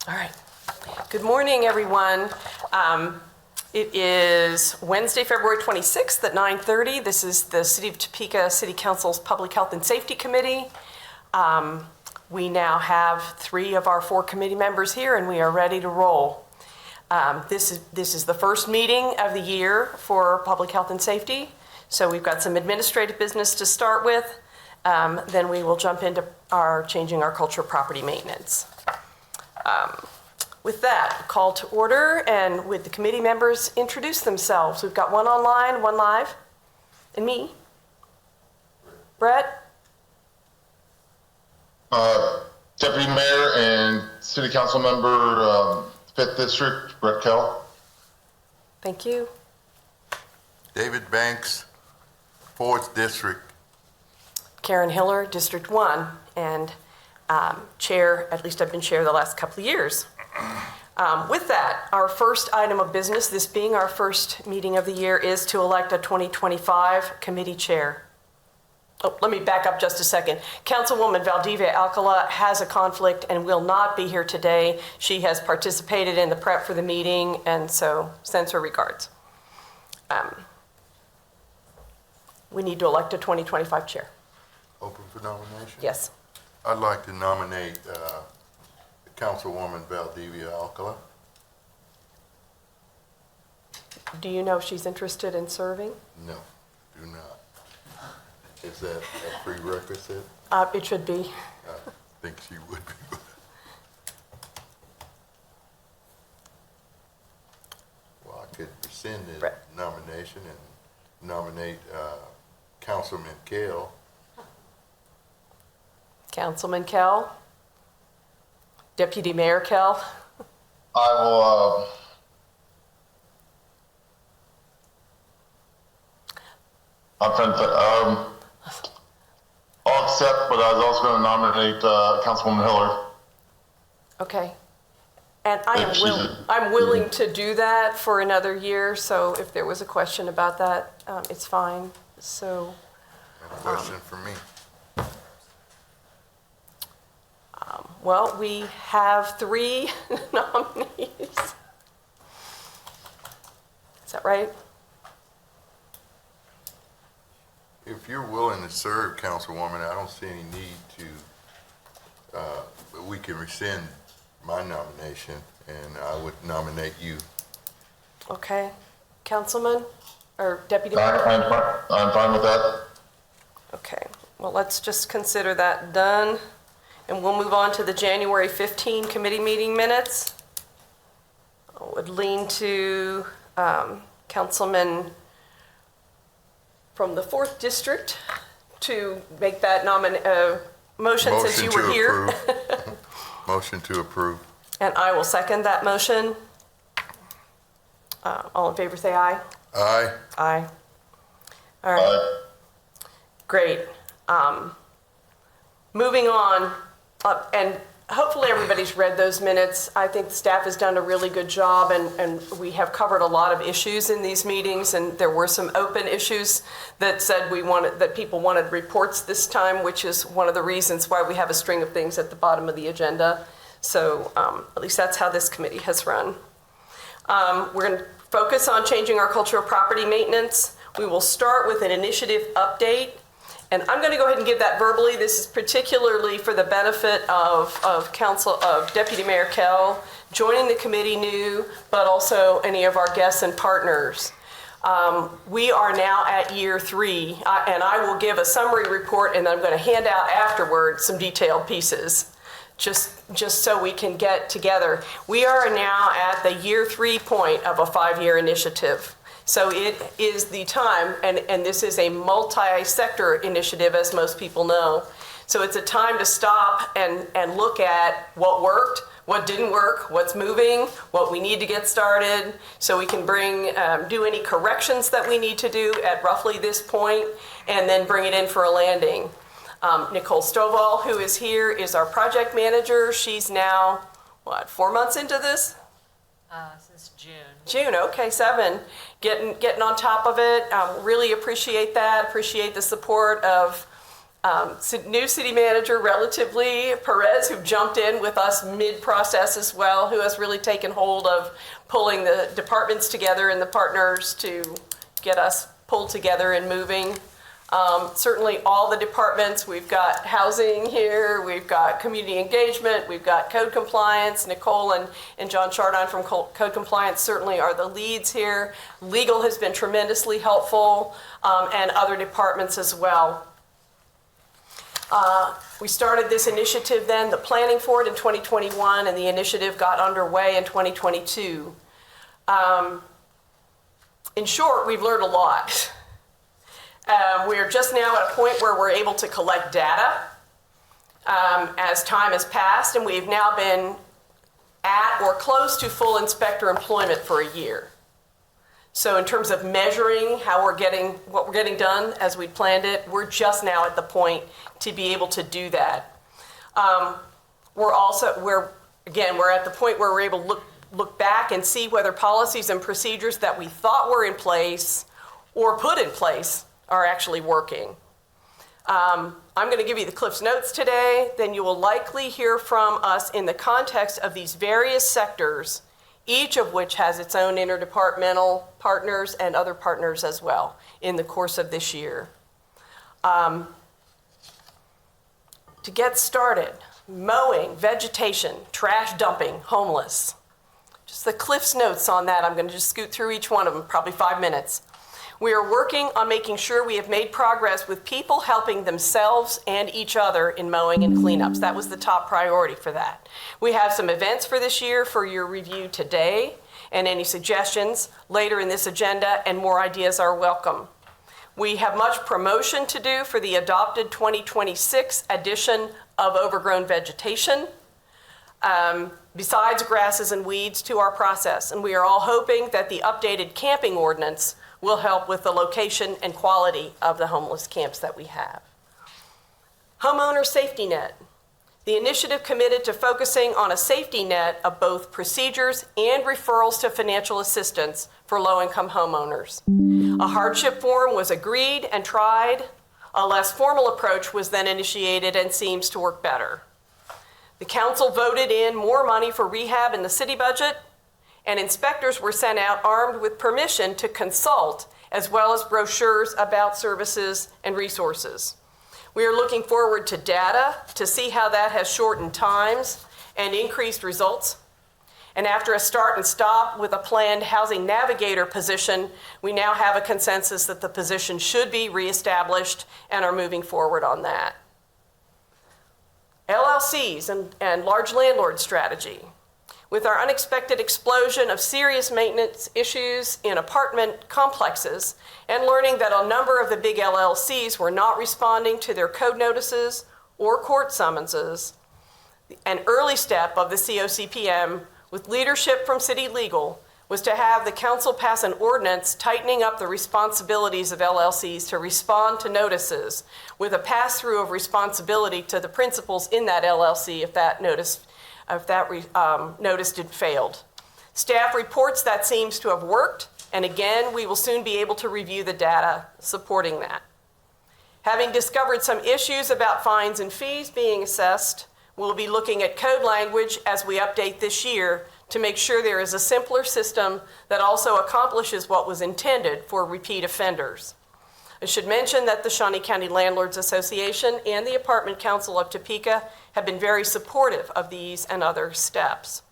All right. Good morning, everyone. It is Wednesday, February 26th at 9:30. This is the City of Topeka City Council's Public Health and Safety Committee. We now have 3 of our 4 committee members here, and we are ready to roll. This is the first meeting of the year for Public Health and Safety, so we've got some administrative business to start with. Then we will jump into changing our culture property maintenance. With that, call to order, and with the committee members introduce themselves. We've got one online, one live, and me. Brett? Deputy Mayor and City Council Member, 5th District, Brett Kell. Thank you. David Banks, 4th District. Karen Hiller, District 1, and chair, at least I've been chair the last couple of years. With that, our first item of business, this being our first meeting of the year, is to elect a 2025 committee chair. Oh, let me back up just a second. Councilwoman Valdivia Alcala has a conflict and will not be here today. She has participated in the prep for the meeting, and so sends her regards. We need to elect a 2025 chair. Open for nomination? Yes. I'd like to nominate Councilwoman Valdivia Alcala. Do you know if she's interested in serving? No, do not. Is that a prerequisite? It should be. I think she would be. Well, I could rescind the nomination and nominate Councilman Kell. Councilman Kell? Deputy Mayor Kell? I will, I'll accept, but I was also going to nominate Councilwoman Hiller. Okay. And I'm willing to do that for another year, so if there was a question about that, it's fine. So. A question for me. Well, we have 3 nominees. Is that right? If you're willing to serve, Councilwoman, I don't see any need to, we can rescind my nomination, and I would nominate you. Okay. Councilman or Deputy Mayor? I'm fine with that. Okay. Well, let's just consider that done. And we'll move on to the January 15 committee meeting minutes. I would lean to Councilman from the 4th District to make that motion since you were here. Motion to approve. And I will second that motion. All in favor say aye. Aye. Aye. All right. Aye. Great. Moving on. And hopefully everybody's read those minutes. I think the staff has done a really good job, and we have covered a lot of issues in these meetings, and there were some open issues that said that people wanted reports this time, which is one of the reasons why we have a string of things at the bottom of the agenda. So at least that's how this committee has run. We're going to focus on changing our culture of property maintenance. We will start with an initiative update. And I'm going to go ahead and give that verbally. This is particularly for the benefit of Deputy Mayor Kell, joining the committee new, but also any of our guests and partners. We are now at year 3, and I will give a summary report, and I'm going to hand out afterwards some detailed pieces, just so we can get together. We are now at the year 3 point of a 5-year initiative. So it is the time, and this is a multi-sector initiative, as most people know. So it's a time to stop and look at what worked, what didn't work, what's moving, what we need to get started, so we can do any corrections that we need to do at roughly this point, and then bring it in for a landing. Nicole Stovall, who is here, is our project manager. She's now, 4 months into this? Since June. June, okay, 7. Getting on top of it. Really appreciate that. Appreciate the support of New city manager, relatively, Perez, who jumped in with us mid-process as well, who has really taken hold of pulling the departments together and the partners to get us pulled together and moving. Certainly all the departments, we've got housing here, we've got community engagement, we've got code compliance. Nicole and John Chardon from code compliance certainly are the leads here. Legal has been tremendously helpful, and other departments as well. We started this initiative then, the planning for it in 2021, and the initiative got underway in 2022. In short, we've learned a lot. We're just now at a point where we're able to collect data as time has passed, and we've now been at or close to full inspector employment for a year. So in terms of measuring how what we're getting done as we planned it, we're just now at the point to be able to do that. We're at the point where we're able to look back and see whether policies and procedures that we thought were in place or put in place are actually working. I'm going to give you the Cliff's Notes today, then you will likely hear from us in the context of these various sectors, each of which has its own interdepartmental partners and other partners as well in the course of this year. To get started, mowing, vegetation, trash dumping, homeless. Just the Cliff's Notes on that, I'm going to just scoot through each one of them, probably 5 minutes. We are working on making sure we have made progress with people helping themselves and each other in mowing and cleanups. That was the top priority for that. We have some events for this year for your review today, and any suggestions later in this agenda, and more ideas are welcome. We have much promotion to do for the adopted 2026 edition of overgrown vegetation, besides grasses and weeds to our process. And we are all hoping that the updated camping ordinance will help with the location and quality of the homeless camps that we have. Homeowner safety net. The initiative committed to focusing on a safety net of both procedures and referrals to financial assistance for low-income homeowners. A hardship form was agreed and tried. A less formal approach was then initiated and seems to work better. The council voted in more money for rehab in the city budget, and inspectors were sent out armed with permission to consult, as well as brochures about services and resources. We are looking forward to data to see how that has shortened times and increased results. And after a start and stop with a planned housing navigator position, we now have a consensus that the position should be reestablished and are moving forward on that. LLCs and large landlord strategy. With our unexpected explosion of serious maintenance issues in apartment complexes and learning that a number of the big LLCs were not responding to their code notices or court summonses, an early step of the COCPM with leadership from City Legal was to have the council pass an ordinance tightening up the responsibilities of LLCs to respond to notices with a pass-through of responsibility to the principals in that LLC if that notice failed. Staff reports that seems to have worked, and again, we will soon be able to review the data supporting that. Having discovered some issues about fines and fees being assessed, we'll be looking at code language as we update this year to make sure there is a simpler system that also accomplishes what was intended for repeat offenders. I should mention that the Shawnee County Landlords Association and the Apartment Council of Topeka have been very supportive of these and other steps.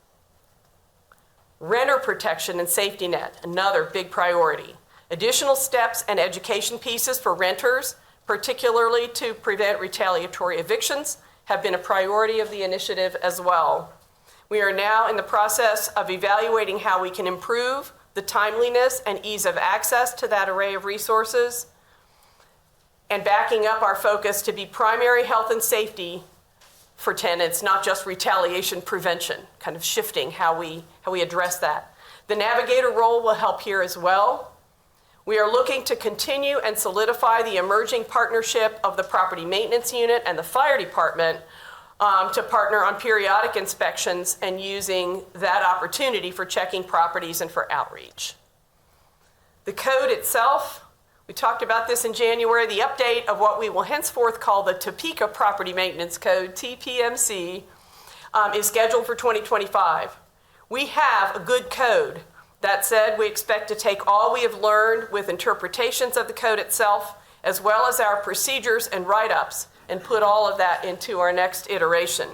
Renter protection and safety net, another big priority. Additional steps and education pieces for renters, particularly to prevent retaliatory evictions, have been a priority of the initiative as well. We are now in the process of evaluating how we can improve the timeliness and ease of access to that array of resources, and backing up our focus to be primary health and safety for tenants, not just retaliation prevention, kind of shifting how we address that. The navigator role will help here as well. We are looking to continue and solidify the emerging partnership of the property maintenance unit and the fire department to partner on periodic inspections and using that opportunity for checking properties and for outreach. The code itself, We talked about this in January. The update of what we will henceforth call the Topeka Property Maintenance Code, TPMC, is scheduled for 2025. We have a good code. That said, we expect to take all we have learned with interpretations of the code itself, as well as our procedures and write-ups, and put all of that into our next iteration.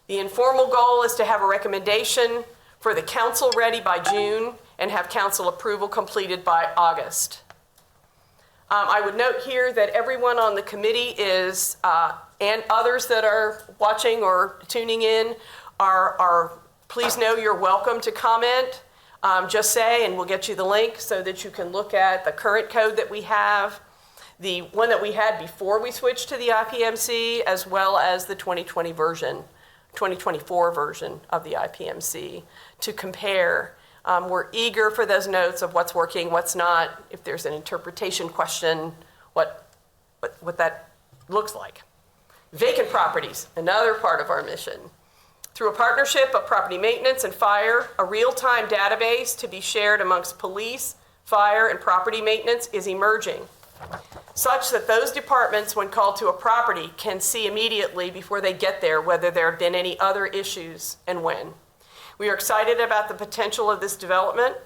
The informal goal is to have a recommendation for the council ready by June and have council approval completed by August. I would note here that everyone on the committee is, and others that are watching or tuning in, please know you're welcome to comment. Just say, and we'll get you the link so that you can look at the current code that we have, the one that we had before we switched to the IPMC, as well as the 2024 version of the IPMC to compare. We're eager for those notes of what's working, what's not, if there's an interpretation question, what that looks like. Vacant properties, another part of our mission. Through a partnership of property maintenance and fire, a real-time database to be shared amongst police, fire, and property maintenance is emerging, such that those departments, when called to a property, can see immediately before they get there whether there have been any other issues and when. We are excited about the potential of this development.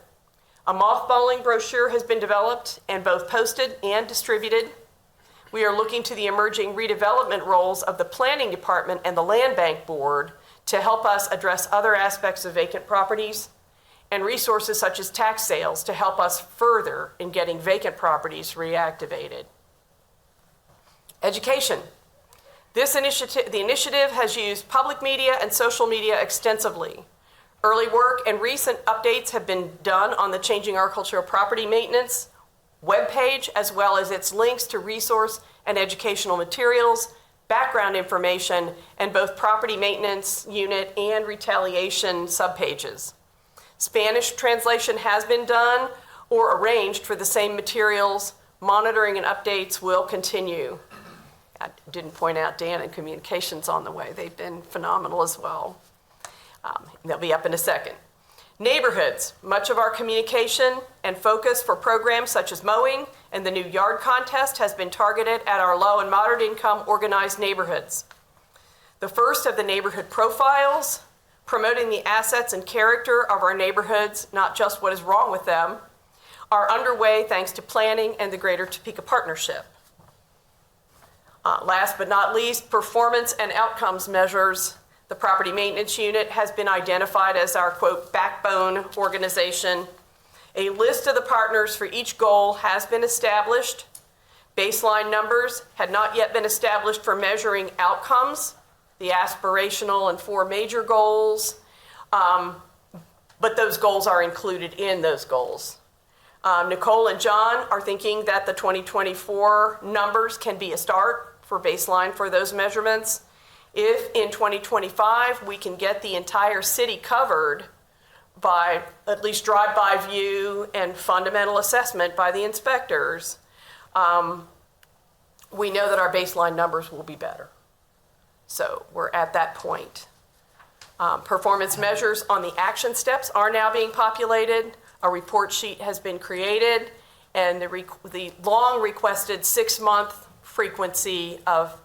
A mothballing brochure has been developed and both posted and distributed. We are looking to the emerging redevelopment roles of the Planning Department and the Land Bank Board to help us address other aspects of vacant properties, and resources such as tax sales to help us further in getting vacant properties reactivated. Education. The initiative has used public media and social media extensively. Early work and recent updates have been done on the Changing Agricultural Property Maintenance webpage, as well as its links to resource and educational materials, background information, and both property maintenance unit and retaliation subpages. Spanish translation has been done or arranged for the same materials. Monitoring and updates will continue. I didn't point out Dan and communications on the way. They've been phenomenal as well. They'll be up in a second. Neighborhoods. Much of our communication and focus for programs such as mowing and the new yard contest has been targeted at our low and moderate income organized neighborhoods. The first of the neighborhood profiles, promoting the assets and character of our neighborhoods, not just what is wrong with them, are underway thanks to planning and the Greater Topeka Partnership. Last but not least, performance and outcomes measures. The Property Maintenance Unit has been identified as our, quote, backbone organization. A list of the partners for each goal has been established. Baseline numbers had not yet been established for measuring outcomes, the aspirational and 4 major goals, but those goals are included in those goals. Nicole and John are thinking that the 2024 numbers can be a start for baseline for those measurements. If in 2025 we can get the entire city covered by at least drive-by view and fundamental assessment by the inspectors, we know that our baseline numbers will be better. So we're at that point. Performance measures on the action steps are now being populated. A report sheet has been created, and the long requested 6-month frequency of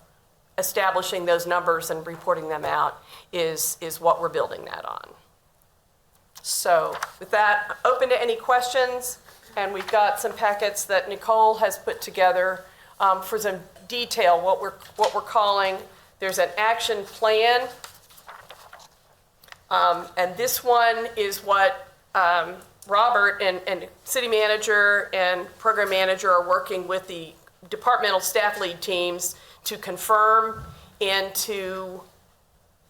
establishing those numbers and reporting them out is what we're building that on. So with that, open to any questions, and we've got some packets that Nicole has put together for some detail, what we're calling, there's an action plan, and this one is what Robert and city manager and program manager are working with the departmental staff lead teams to confirm and to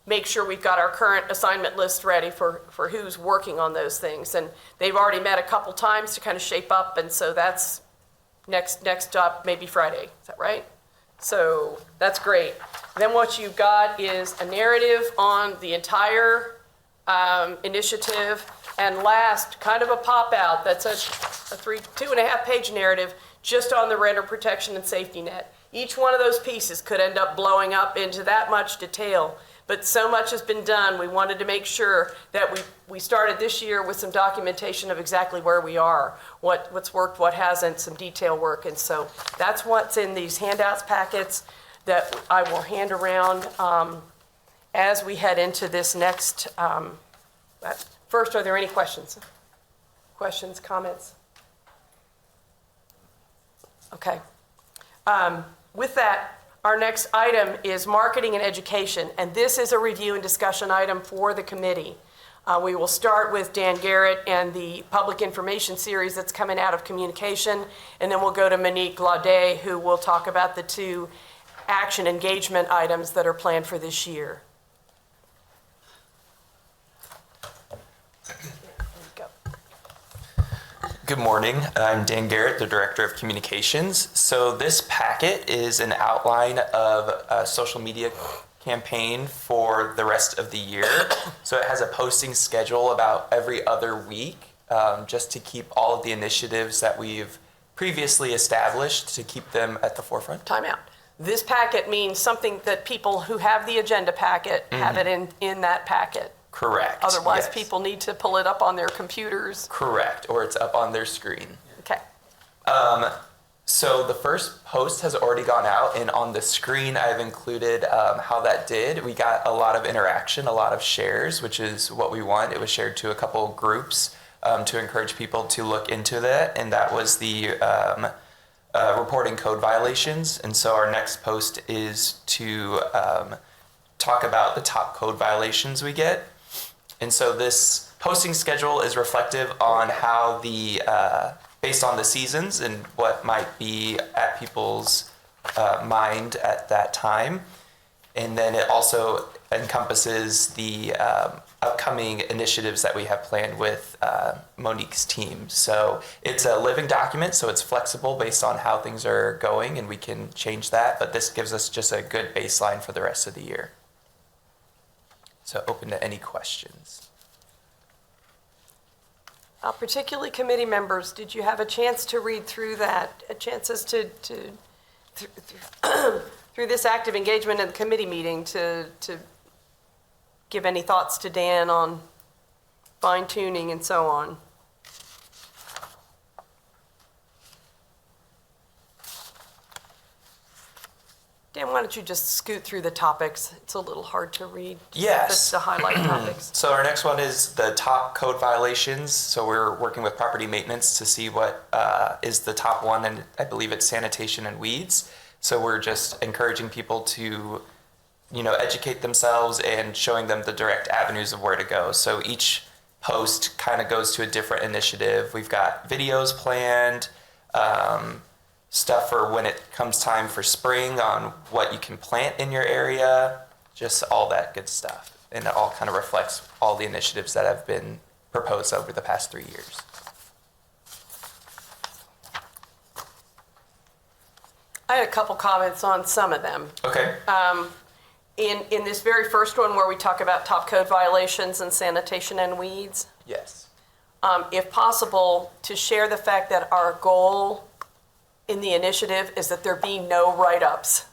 make sure we've got our current assignment list ready for who's working on those things. And they've already met a couple times to kind of shape up, and so that's next up, maybe Friday. Is that right? So that's great. Then what you've got is a narrative on the entire initiative, and last, kind of a pop-out that's a 2.5 page narrative just on the renter protection and safety net. Each one of those pieces could end up blowing up into that much detail, but so much has been done. We wanted to make sure that we started this year with some documentation of exactly where we are, what's worked, what hasn't, some detail work. And so that's what's in these handouts packets that I will hand around as we head into this next. First, are there any questions? Questions, comments? Okay. With that, our next item is marketing and education, and this is a review and discussion item for the committee. We will start with Dan Garrett and the public information series that's coming out of communication, and then we'll go to Monique Glaude, who will talk about the 2 action engagement items that are planned for this year. Good morning. I'm Dan Garrett, the Director of Communications. So this packet is an outline of a social media campaign for the rest of the year. So it has a posting schedule about every other week, just to keep all of the initiatives that we've previously established to keep them at the forefront. Time out. This packet means something that people who have the agenda packet have it in that packet. Correct. Otherwise, yes. people need to pull it up on their computers. Correct, or it's up on their screen. Okay. So the first post has already gone out, and on the screen I've included how that did. We got a lot of interaction, a lot of shares, which is what we want. It was shared to a couple groups to encourage people to look into that, and that was the reporting code violations. And so our next post is to talk about the top code violations we get. And so this posting schedule is reflective on how based on the seasons and what might be at people's mind at that time. And then it also encompasses the upcoming initiatives that we have planned with Monique's team. So it's a living document, so it's flexible based on how things are going, and we can change that. But this gives us just a good baseline for the rest of the year. So open to any questions. Particularly committee members, did you have a chance to read through that? Chances to through this active engagement in the committee meeting to give any thoughts to Dan on fine tuning and so on? Dan, why don't you just scoot through the topics? It's a little hard to read. Yes. The highlight topics. So our next one is the top code violations. So we're working with property maintenance to see what is the top one, and I believe it's sanitation and weeds. So we're just encouraging people to, educate themselves and showing them the direct avenues of where to go. So each post kind of goes to a different initiative. We've got videos planned, stuff for when it comes time for spring on what you can plant in your area, just all that good stuff. And it all kind of reflects all the initiatives that have been proposed over the past 3 years. I had a couple comments on some of them. Okay. In this very first one where we talk about top code violations and sanitation and weeds, Yes. if possible, to share the fact that our goal in the initiative is that there be no write-ups.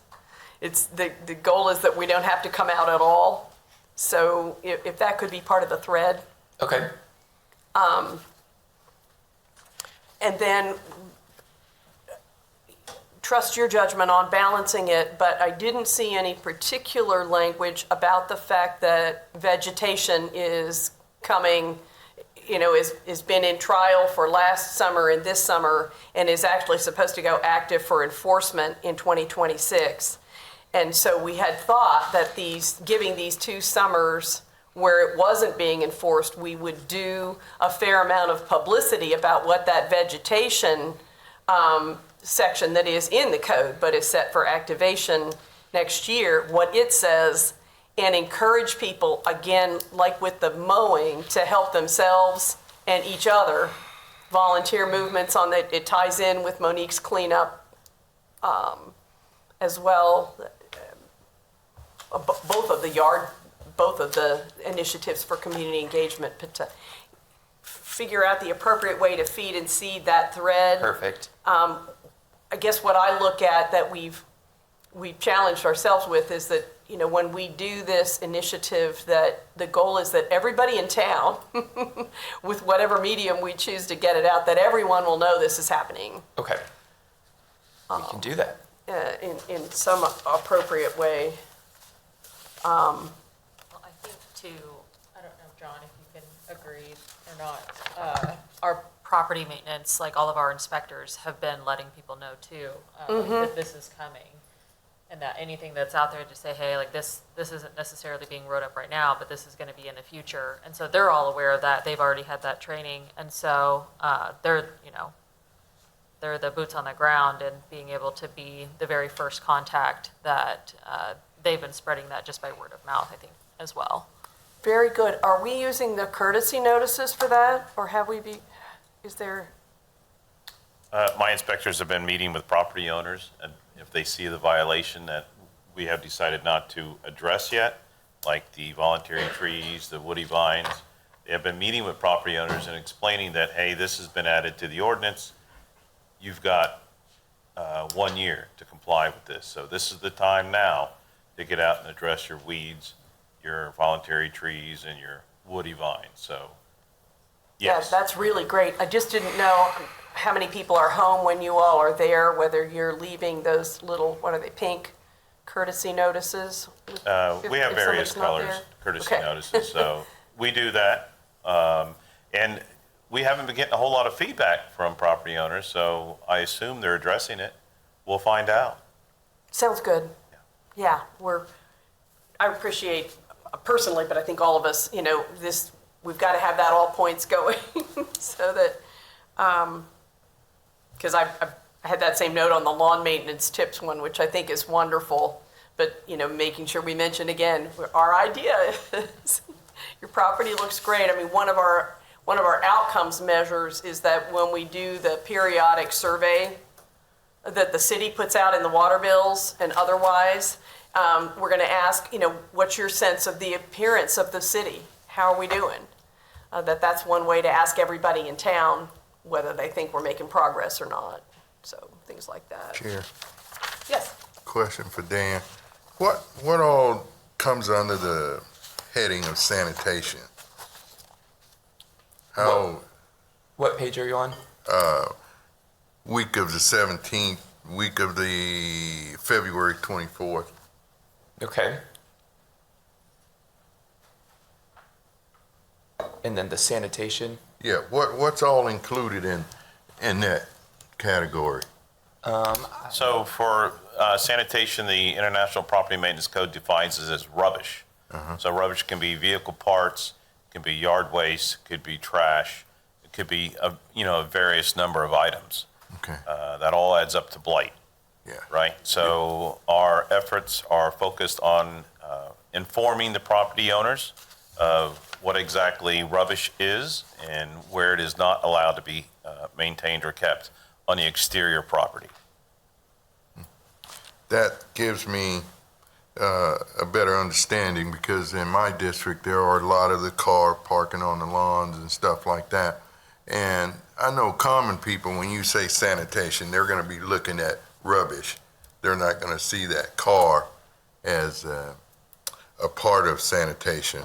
It's the goal is that we don't have to come out at all. So if that could be part of the thread. Okay. And then trust your judgment on balancing it, but I didn't see any particular language about the fact that vegetation is coming, has been in trial for last summer and this summer, and is actually supposed to go active for enforcement in 2026. And so we had thought that giving these 2 summers where it wasn't being enforced, we would do a fair amount of publicity about what that vegetation section that is in the code, but is set for activation next year, what it says, and encourage people, again, like with the mowing, to help themselves and each other. Volunteer movements on that, it ties in with Monique's cleanup as well. Both of the initiatives for community engagement, but to figure out the appropriate way to feed and seed that thread. Perfect. I guess what I look at that we've challenged ourselves with is that, when we do this initiative, that the goal is that everybody in town, with whatever medium we choose to get it out, that everyone will know this is happening Okay. We can do that. in some appropriate way. Well, I think too, I don't know, John, if you can agree or not, our property maintenance, like all of our inspectors have been letting people know too, that this is coming. And that anything that's out there to say, hey, like this isn't necessarily being wrote up right now, but this is going to be in the future. And so they're all aware of that. They've already had that training. And so they're the boots on the ground and being able to be the very first contact that they've been spreading that just by word of mouth, I think, as well. Very good. Are we using the courtesy notices for that, or is there? My inspectors have been meeting with property owners, and if they see the violation that we have decided not to address yet, like the voluntary trees, the woody vines, they have been meeting with property owners and explaining that, hey, this has been added to the ordinance. You've got 1 year to comply with this. So this is the time now to get out and address your weeds, your voluntary trees, and your woody vines. So, yes. Yeah, that's really great. I just didn't know how many people are home when you all are there, whether you're leaving those little, what are they, pink courtesy notices? We have various somebody's not colors, there? courtesy Okay. notices, so we do that. And we haven't been getting a whole lot of feedback from property owners, so I assume they're addressing it. We'll find out. Sounds good. Yeah, I appreciate personally, but I think all of us, we've got to have that all points going so that, because I had that same note on the lawn maintenance tips one, which I think is wonderful, but, making sure we mention again, our idea is your property looks great. I mean, one of our outcomes measures is that when we do the periodic survey that the city puts out in the water bills and otherwise, we're going to ask, what's your sense of the appearance of the city? How are we doing? That's one way to ask everybody in town whether they think we're making progress or not. So things like that. Chair, Yes. question for Dan. What all comes under the heading of sanitation? How, What page are you on? week of the 17th, week of the February 24th? Okay. And then the sanitation. Yeah, what's all included in that category? So for sanitation, the International Property Maintenance Code defines it as rubbish. So rubbish can be vehicle parts, can be yard waste, could be trash, it could be a various number of items. Okay, That all adds up to blight, yeah. right? So our efforts are focused on informing the property owners of what exactly rubbish is and where it is not allowed to be maintained or kept on the exterior property. That gives me a better understanding, because in my district, there are a lot of the car parking on the lawns and stuff like that. And I know common people, when you say sanitation, they're going to be looking at rubbish. They're not going to see that car as a part of sanitation.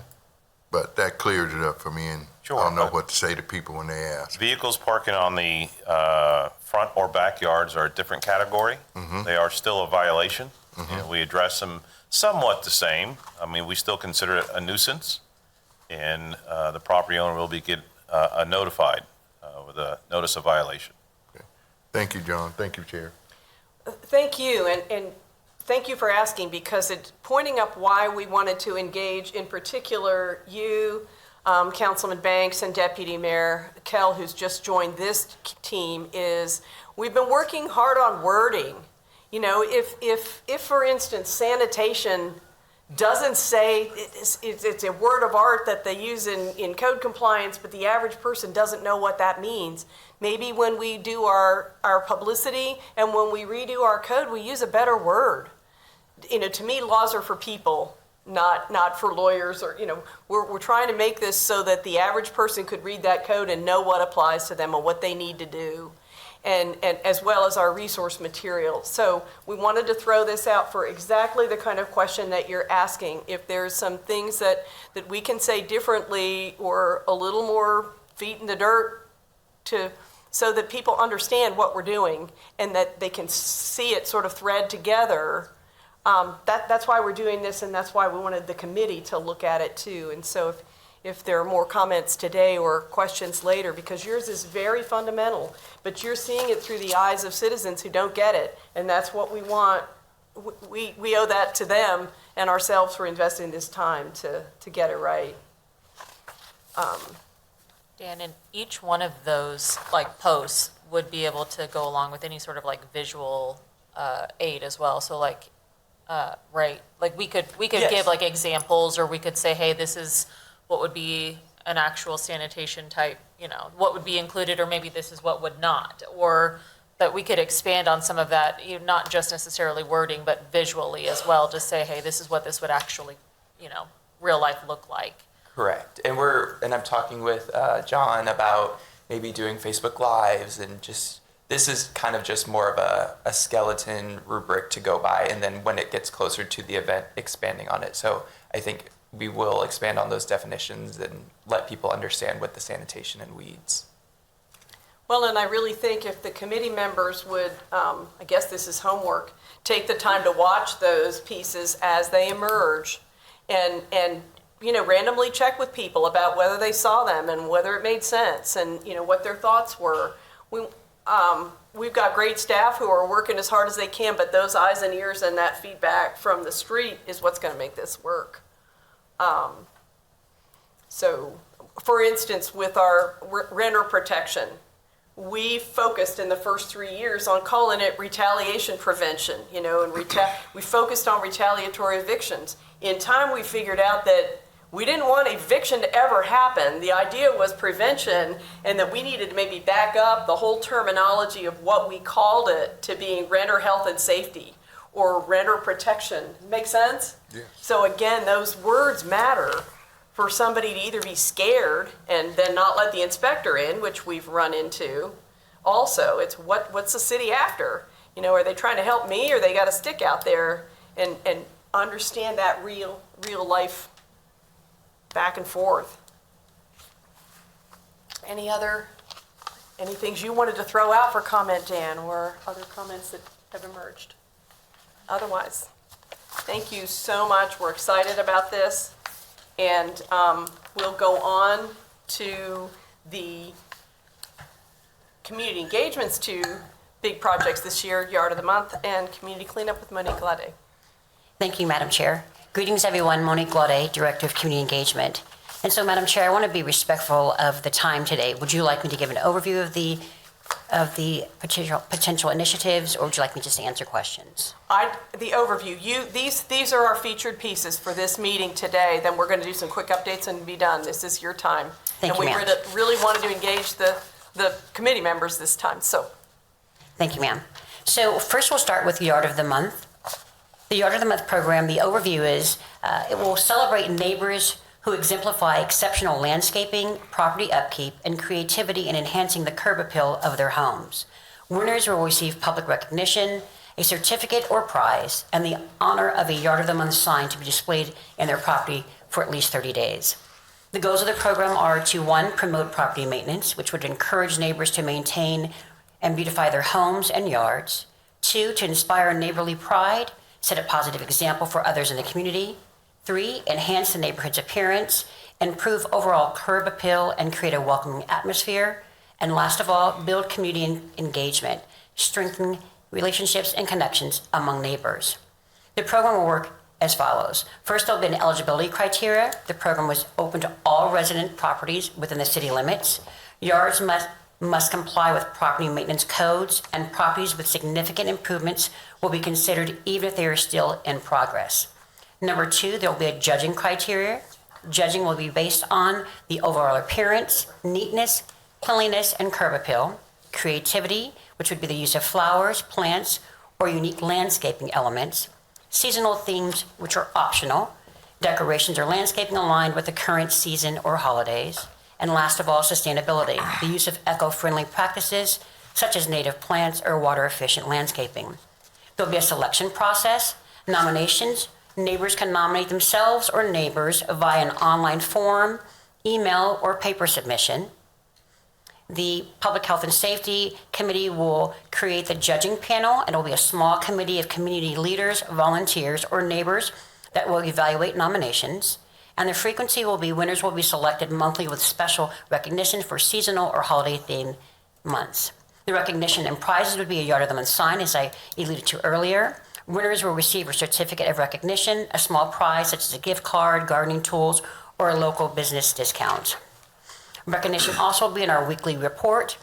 But that clears it up for me, and Sure. I'll know what to say to people when they ask. Vehicles parking on the front or backyards are a different category. They are still a violation. We address them somewhat the same. I mean, we still consider it a nuisance, and the property owner will be notified with a notice of violation. Thank you, John. Thank you, Chair. Thank you, and thank you for asking, because it's pointing up why we wanted to engage, in particular, you, Councilman Banks, and Deputy Mayor Kell, who's just joined this team, is we've been working hard on wording. If for instance, sanitation doesn't say, it's a word of art that they use in code compliance, but the average person doesn't know what that means. Maybe when we do our publicity and when we redo our code, we use a better word. To me, laws are for people, not for lawyers, or, we're trying to make this so that the average person could read that code and know what applies to them and what they need to do. and as well as our resource material. So we wanted to throw this out for exactly the kind of question that you're asking. If there's some things that we can say differently or a little more feet in the dirt so that people understand what we're doing and that they can see it sort of thread together. That's why we're doing this, and that's why we wanted the committee to look at it too. And so if there are more comments today or questions later, because yours is very fundamental, but you're seeing it through the eyes of citizens who don't get it, and that's what we want. We owe that to them and ourselves for investing this time to get it right. Dan, and each one of those like posts would be able to go along with any sort of like visual aid as well. So like, right, like we could Yes. give like examples, or we could say, hey, this is what would be an actual sanitation type, what would be included, or maybe this is what would not, or that we could expand on some of that, not just necessarily wording, but visually as well, to say, hey, this is what this would actually, real life look like. Correct. And I'm talking with John about maybe doing Facebook Lives, and this is kind of just more of a skeleton rubric to go by, and then when it gets closer to the event, expanding on it. So I think we will expand on those definitions and let people understand what the sanitation and weeds. Well, and I really think if the committee members would, I guess this is homework, take the time to watch those pieces as they emerge and randomly check with people about whether they saw them and whether it made sense and, what their thoughts were. We've got great staff who are working as hard as they can, but those eyes and ears and that feedback from the street is what's going to make this work. So, for instance, with our renter protection, we focused in the first 3 years on calling it retaliation prevention, and we focused on retaliatory evictions. In time, we figured out that we didn't want eviction to ever happen. The idea was prevention, and that we needed to maybe back up the whole terminology of what we called it to being renter health and safety or renter protection. Make sense? Yes. So again, those words matter for somebody to either be scared and then not let the inspector in, which we've run into. Also, it's what's the city after? Are they trying to help me, or they got a stick out there, and understand that real life back and forth. Any things you wanted to throw out for comment, Dan, or other comments that have emerged? Otherwise, thank you so much. We're excited about this. And we'll go on to the community engagements, two big projects this year, Yard of the Month and Community Cleanup with Monique Glaude. Thank you, Madam Chair. Greetings, everyone. Monique Glaude, Director of Community Engagement. And so, Madam Chair, I want to be respectful of the time today. Would you like me to give an overview of the potential initiatives, or would you like me just to answer questions? The overview. These are our featured pieces for this meeting today. Then we're going to do some quick updates and be done. This is your time. Thank you, ma'am. And we really wanted to engage the committee members this time. So, thank you, ma'am. So first we'll start with Yard of the Month. The Yard of the Month program, the overview is it will celebrate neighbors who exemplify exceptional landscaping, property upkeep, and creativity in enhancing the curb appeal of their homes. Winners will receive public recognition, a certificate or prize, and the honor of a Yard of the Month sign to be displayed in their property for at least 30 days. The goals of the program are to, 1, promote property maintenance, which would encourage neighbors to maintain and beautify their homes and yards. 2, to inspire neighborly pride, set a positive example for others in the community. 3, enhance the neighborhood's appearance, improve overall curb appeal, and create a welcoming atmosphere. And last of all, build community engagement, strengthen relationships and connections among neighbors. The program will work as follows. First, there'll be an eligibility criteria. The program was open to all resident properties within the city limits. Yards must comply with property maintenance codes, and properties with significant improvements will be considered even if they are still in progress. Number 2, there will be a judging criteria. Judging will be based on the overall appearance, neatness, cleanliness, and curb appeal. Creativity, which would be the use of flowers, plants, or unique landscaping elements. Seasonal themes, which are optional. Decorations or landscaping aligned with the current season or holidays. And last of all, sustainability, the use of eco-friendly practices such as native plants or water-efficient landscaping. There'll be a selection process, nominations. Neighbors can nominate themselves or neighbors via an online form, email, or paper submission. The Public Health and Safety Committee will create the judging panel, and it will be a small committee of community leaders, volunteers, or neighbors that will evaluate nominations. And the frequency will be, winners will be selected monthly with special recognition for seasonal or holiday-themed months. The recognition and prizes would be a Yard of the Month sign, as I alluded to earlier. Winners will receive a certificate of recognition, a small prize such as a gift card, gardening tools, or a local business discount. Recognition also will be in our weekly report,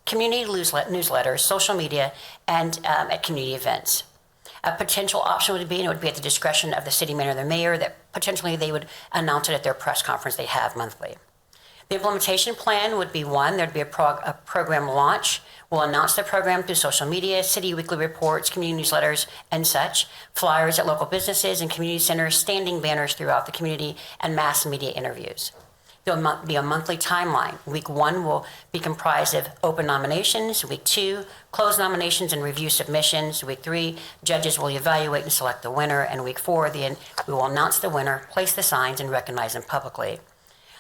community newsletters, social media, and at community events. A potential option would be, and it would be at the discretion of the city manager or the mayor, that potentially they would announce it at their press conference they have monthly. The implementation plan would be one, there'd be a program launch. We'll announce the program through social media, city weekly reports, community newsletters, and such, flyers at local businesses and community centers, standing banners throughout the community, and mass media interviews. There'll be a monthly timeline. Week 1 will be comprised of open nominations. Week 2, closed nominations and review submissions. Week 3, judges will evaluate and select the winner. And week 4, we will announce the winner, place the signs, and recognize them publicly.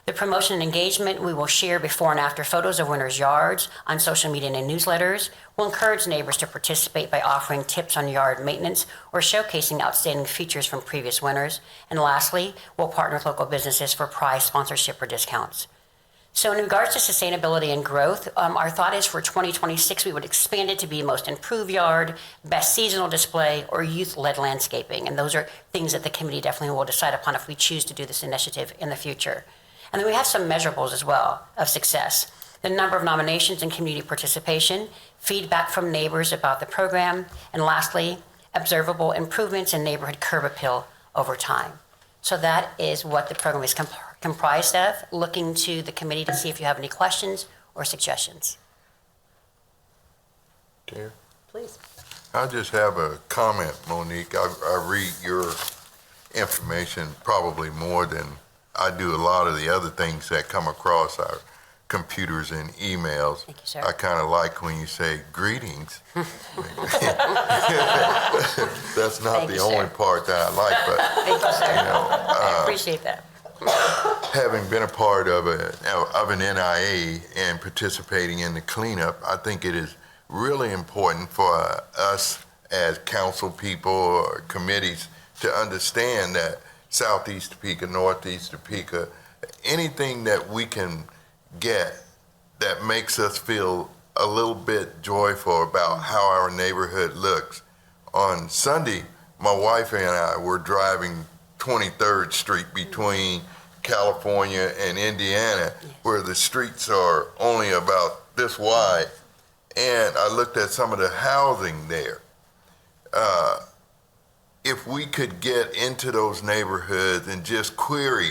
The promotion and engagement, we will share before and after photos of winners' yards on social media and in newsletters. We'll encourage neighbors to participate by offering tips on yard maintenance or showcasing outstanding features from previous winners. And lastly, we'll partner with local businesses for prize sponsorship or discounts. So in regards to sustainability and growth, our thought is for 2026, we would expand it to be most improved yard, best seasonal display, or youth-led landscaping. And those are things that the committee definitely will decide upon if we choose to do this initiative in the future. And then we have some measurables as well of success. The number of nominations and community participation, feedback from neighbors about the program, and lastly, observable improvements in neighborhood curb appeal over time. So that is what the program is comprised of. Looking to the committee to see if you have any questions or suggestions. Chair? Please. I just have a comment, Monique. I read your information probably more than I do a lot of the other things that come across our computers and emails. Thank you, sir. I kind of like when you say greetings. That's not Thank the you, only sir. part that I like, but Thank you, sir. you know, I appreciate that. having been a part of an NIA and participating in the cleanup, I think it is really important for us as council people or committees to understand that Southeast Topeka, Northeast Topeka, anything that we can get that makes us feel a little bit joyful about how our neighborhood looks. On Sunday, my wife and I were driving 23rd Street between California and Indiana, where the streets are only about this wide, and I looked at some of the housing there. If we could get into those neighborhoods and just query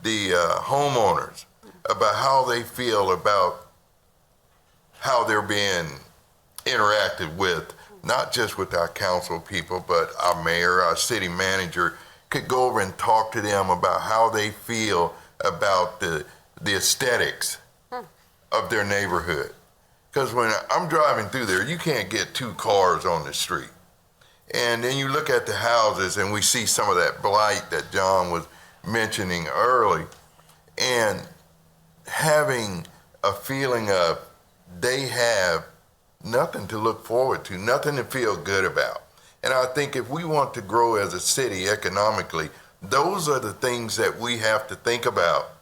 the homeowners about how they feel about how they're being interacted with, not just with our council people, but our mayor, our city manager, could go over and talk to them about how they feel about the aesthetics of their neighborhood. Because when I'm driving through there, you can't get 2 cars on the street. And then you look at the houses and we see some of that blight that John was mentioning early, and having a feeling of they have nothing to look forward to, nothing to feel good about. And I think if we want to grow as a city economically, those are the things that we have to think about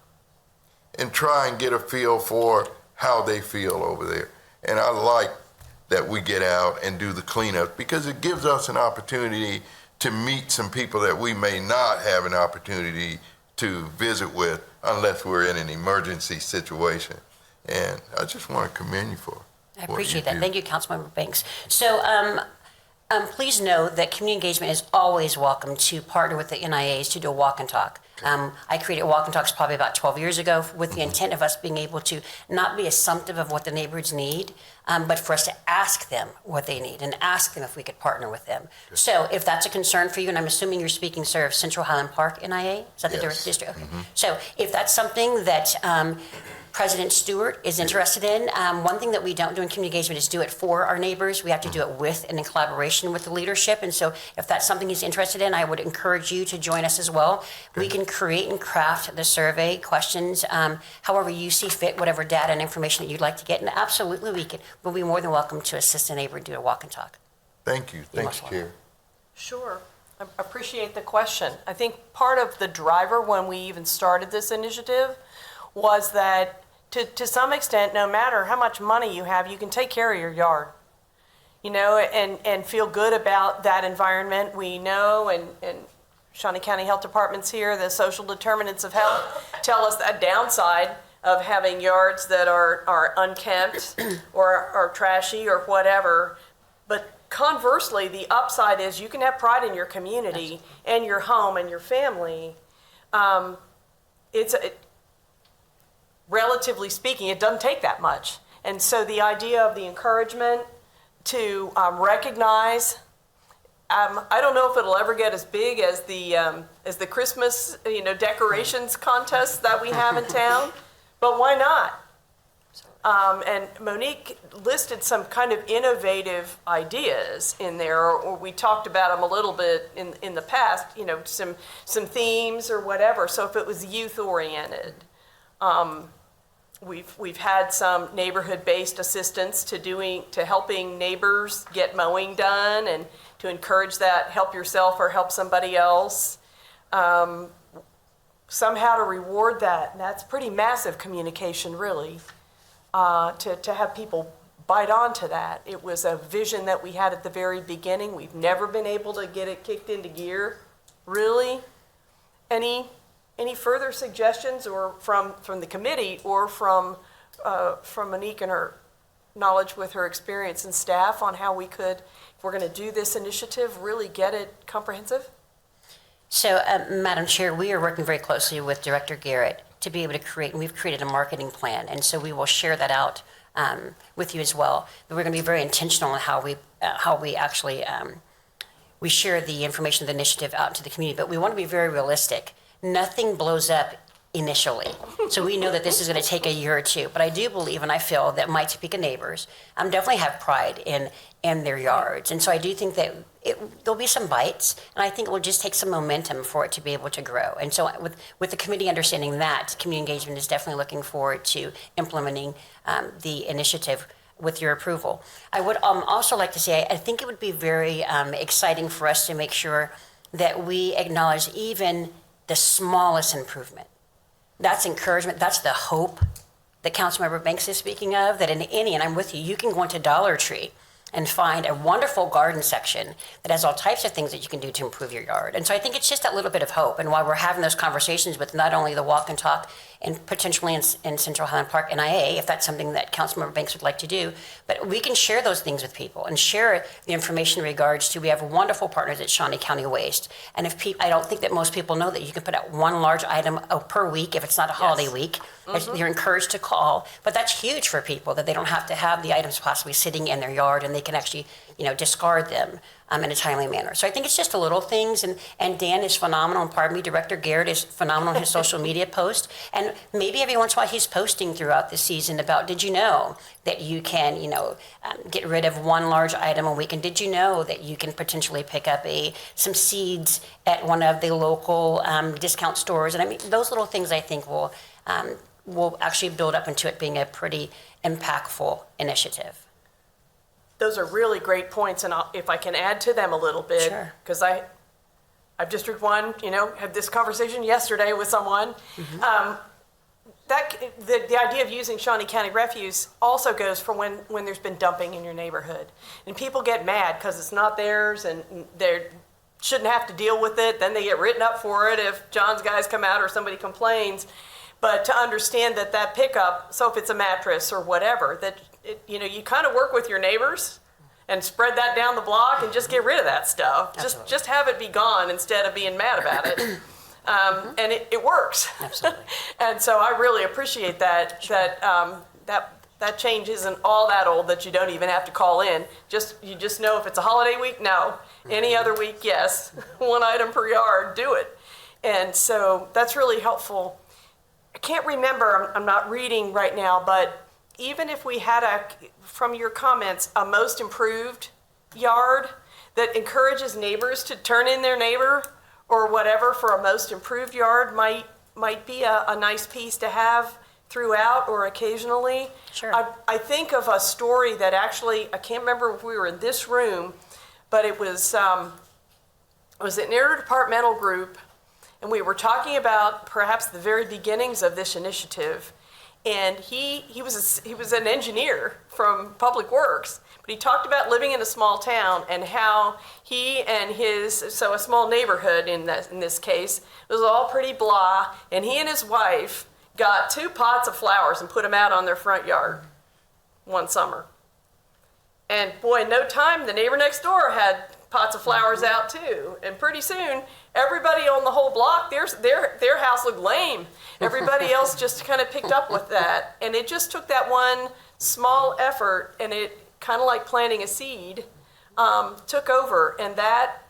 and try and get a feel for how they feel over there. And I like that we get out and do the cleanup because it gives us an opportunity to meet some people that we may not have an opportunity to visit with unless we're in an emergency situation. And I just want to commend you for I what you appreciate that. do. Thank you, Councilmember Banks. So please know that community engagement is always welcome to partner with the NIAs to do a walk and talk. I created walk and talks probably about 12 years ago with the intent of us being able to not be assumptive of what the neighborhoods need, but for us to ask them what they need and ask them if we could partner with them. So if that's a concern for you, and I'm assuming you're speaking, sir, of Central Highland Park NIA? Is that the Yes. district? Okay. So if that's something that President Stewart is interested in, one thing that we don't do in community engagement is do it for our neighbors. We have to do it with and in collaboration with the leadership. And so if that's something he's interested in, I would encourage you to join us as well. We can create and craft the survey questions however you see fit, whatever data and information that you'd like to get. And absolutely, we'll be more than welcome to assist a neighbor and do a walk and talk. Thank you. Thanks, most Chair. Sure. I appreciate the question. I think part of the driver when we even started this initiative was that to some extent, no matter how much money you have, you can take care of your yard, and feel good about that environment. We know, and Shawnee County Health Department's here, the social determinants of health tell us that downside of having yards that are unkempt or are trashy or whatever. But conversely, the upside is you can have pride in your community and your home and your family. Relatively speaking, it doesn't take that much. And so the idea of the encouragement to recognize, I don't know if it'll ever get as big as the Christmas, decorations contest that we have in town, but why not? And Monique listed some kind of innovative ideas in there, or we talked about them a little bit in the past, some themes or whatever. So if it was youth oriented, we've had some neighborhood-based assistance to helping neighbors get mowing done and to encourage that help yourself or help somebody else. Somehow to reward that, and that's pretty massive communication, really, to have people bite onto that. It was a vision that we had at the very beginning. We've never been able to get it kicked into gear, really. Any further suggestions, or from the committee, or from Monique and her knowledge with her experience and staff on how we could, if we're going to do this initiative, really get it comprehensive? So, Madam Chair, we are working very closely with Director Garrett to be able to create, and we've created a marketing plan, and so we will share that out with you as well. But we're going to be very intentional in how we actually we share the information of the initiative out to the community. But we want to be very realistic. Nothing blows up initially. So we know that this is going to take a year or two. But I do believe, and I feel that my Topeka neighbors definitely have pride in their yards. And so I do think that there'll be some bites, and I think it will just take some momentum for it to be able to grow. And so with the committee understanding that, community engagement is definitely looking forward to implementing the initiative with your approval. I would also like to say, I think it would be very exciting for us to make sure that we acknowledge even the smallest improvement. That's encouragement. That's the hope that Councilmember Banks is speaking of, that in any, and I'm with you, you can go into Dollar Tree and find a wonderful garden section that has all types of things that you can do to improve your yard. And so I think it's just that little bit of hope. And while we're having those conversations with not only the walk and talk and potentially in Central Highland Park NIA, if that's something that Councilmember Banks would like to do, but we can share those things with people and share the information in regards to, we have wonderful partners at Shawnee County Waste. And I don't think that most people know that you can put out one large item per week if it's not a holiday week. You're encouraged to call, but that's huge for people, that they don't have to have the items possibly sitting in their yard, and they can actually, discard them in a timely manner. So I think it's just the little things, and Dan is phenomenal, and pardon me, Director Garrett is phenomenal in his social media post, and maybe every once in a while he's posting throughout the season about, did you know that you can, get rid of one large item a week, and did you know that you can potentially pick up some seeds at one of the local discount stores? And I mean, those little things I think will actually build up into it being a pretty impactful initiative. Those are really great points, and if I can add to them a little bit, Sure. because I've District 1, had this conversation yesterday with someone. The idea of using Shawnee County refuse also goes for when there's been dumping in your neighborhood. And people get mad because it's not theirs and they shouldn't have to deal with it. Then they get written up for it if John's guys come out or somebody complains. But to understand that pickup, so if it's a mattress or whatever, that you kind of work with your neighbors and spread that down the block and just get rid of that stuff. Just have it be gone instead of being mad about it. And it works. Absolutely. And so I really appreciate that that change isn't all that old that you don't even have to call in. You just know if it's a holiday week, no. Any other week, yes. 1 item per yard, do it. And so that's really helpful. I can't remember, I'm not reading right now, but even if we had from your comments, a most improved yard that encourages neighbors to turn in their neighbor or whatever for a most improved yard might be a nice piece to have throughout or occasionally. Sure. I think of a story that actually, I can't remember if we were in this room, but it was an interdepartmental group, and we were talking about perhaps the very beginnings of this initiative. And he was an engineer from Public Works, but he talked about living in a small town and how he and a small neighborhood in this case, it was all pretty blah, and he and his wife got 2 pots of flowers and put them out on their front yard one summer. And boy, in no time, the neighbor next door had pots of flowers out too. And pretty soon, everybody on the whole block, their house looked lame. Everybody else just kind of picked up with that. And it just took that one small effort, and it kind of like planting a seed, took over. And that,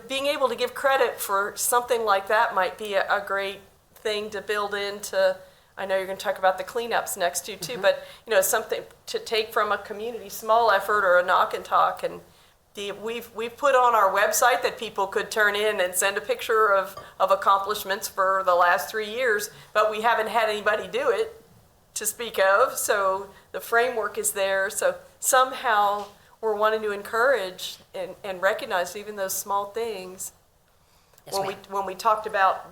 being able to give credit for something like that might be a great thing to build into. I know you're going to talk about the cleanups next to too, but something to take from a community small effort or a knock and talk. And we've put on our website that people could turn in and send a picture of accomplishments for the last 3 years, but we haven't had anybody do it to speak of. So the framework is there. So somehow we're wanting to encourage and recognize even those small things. Yes, ma'am. When we talked about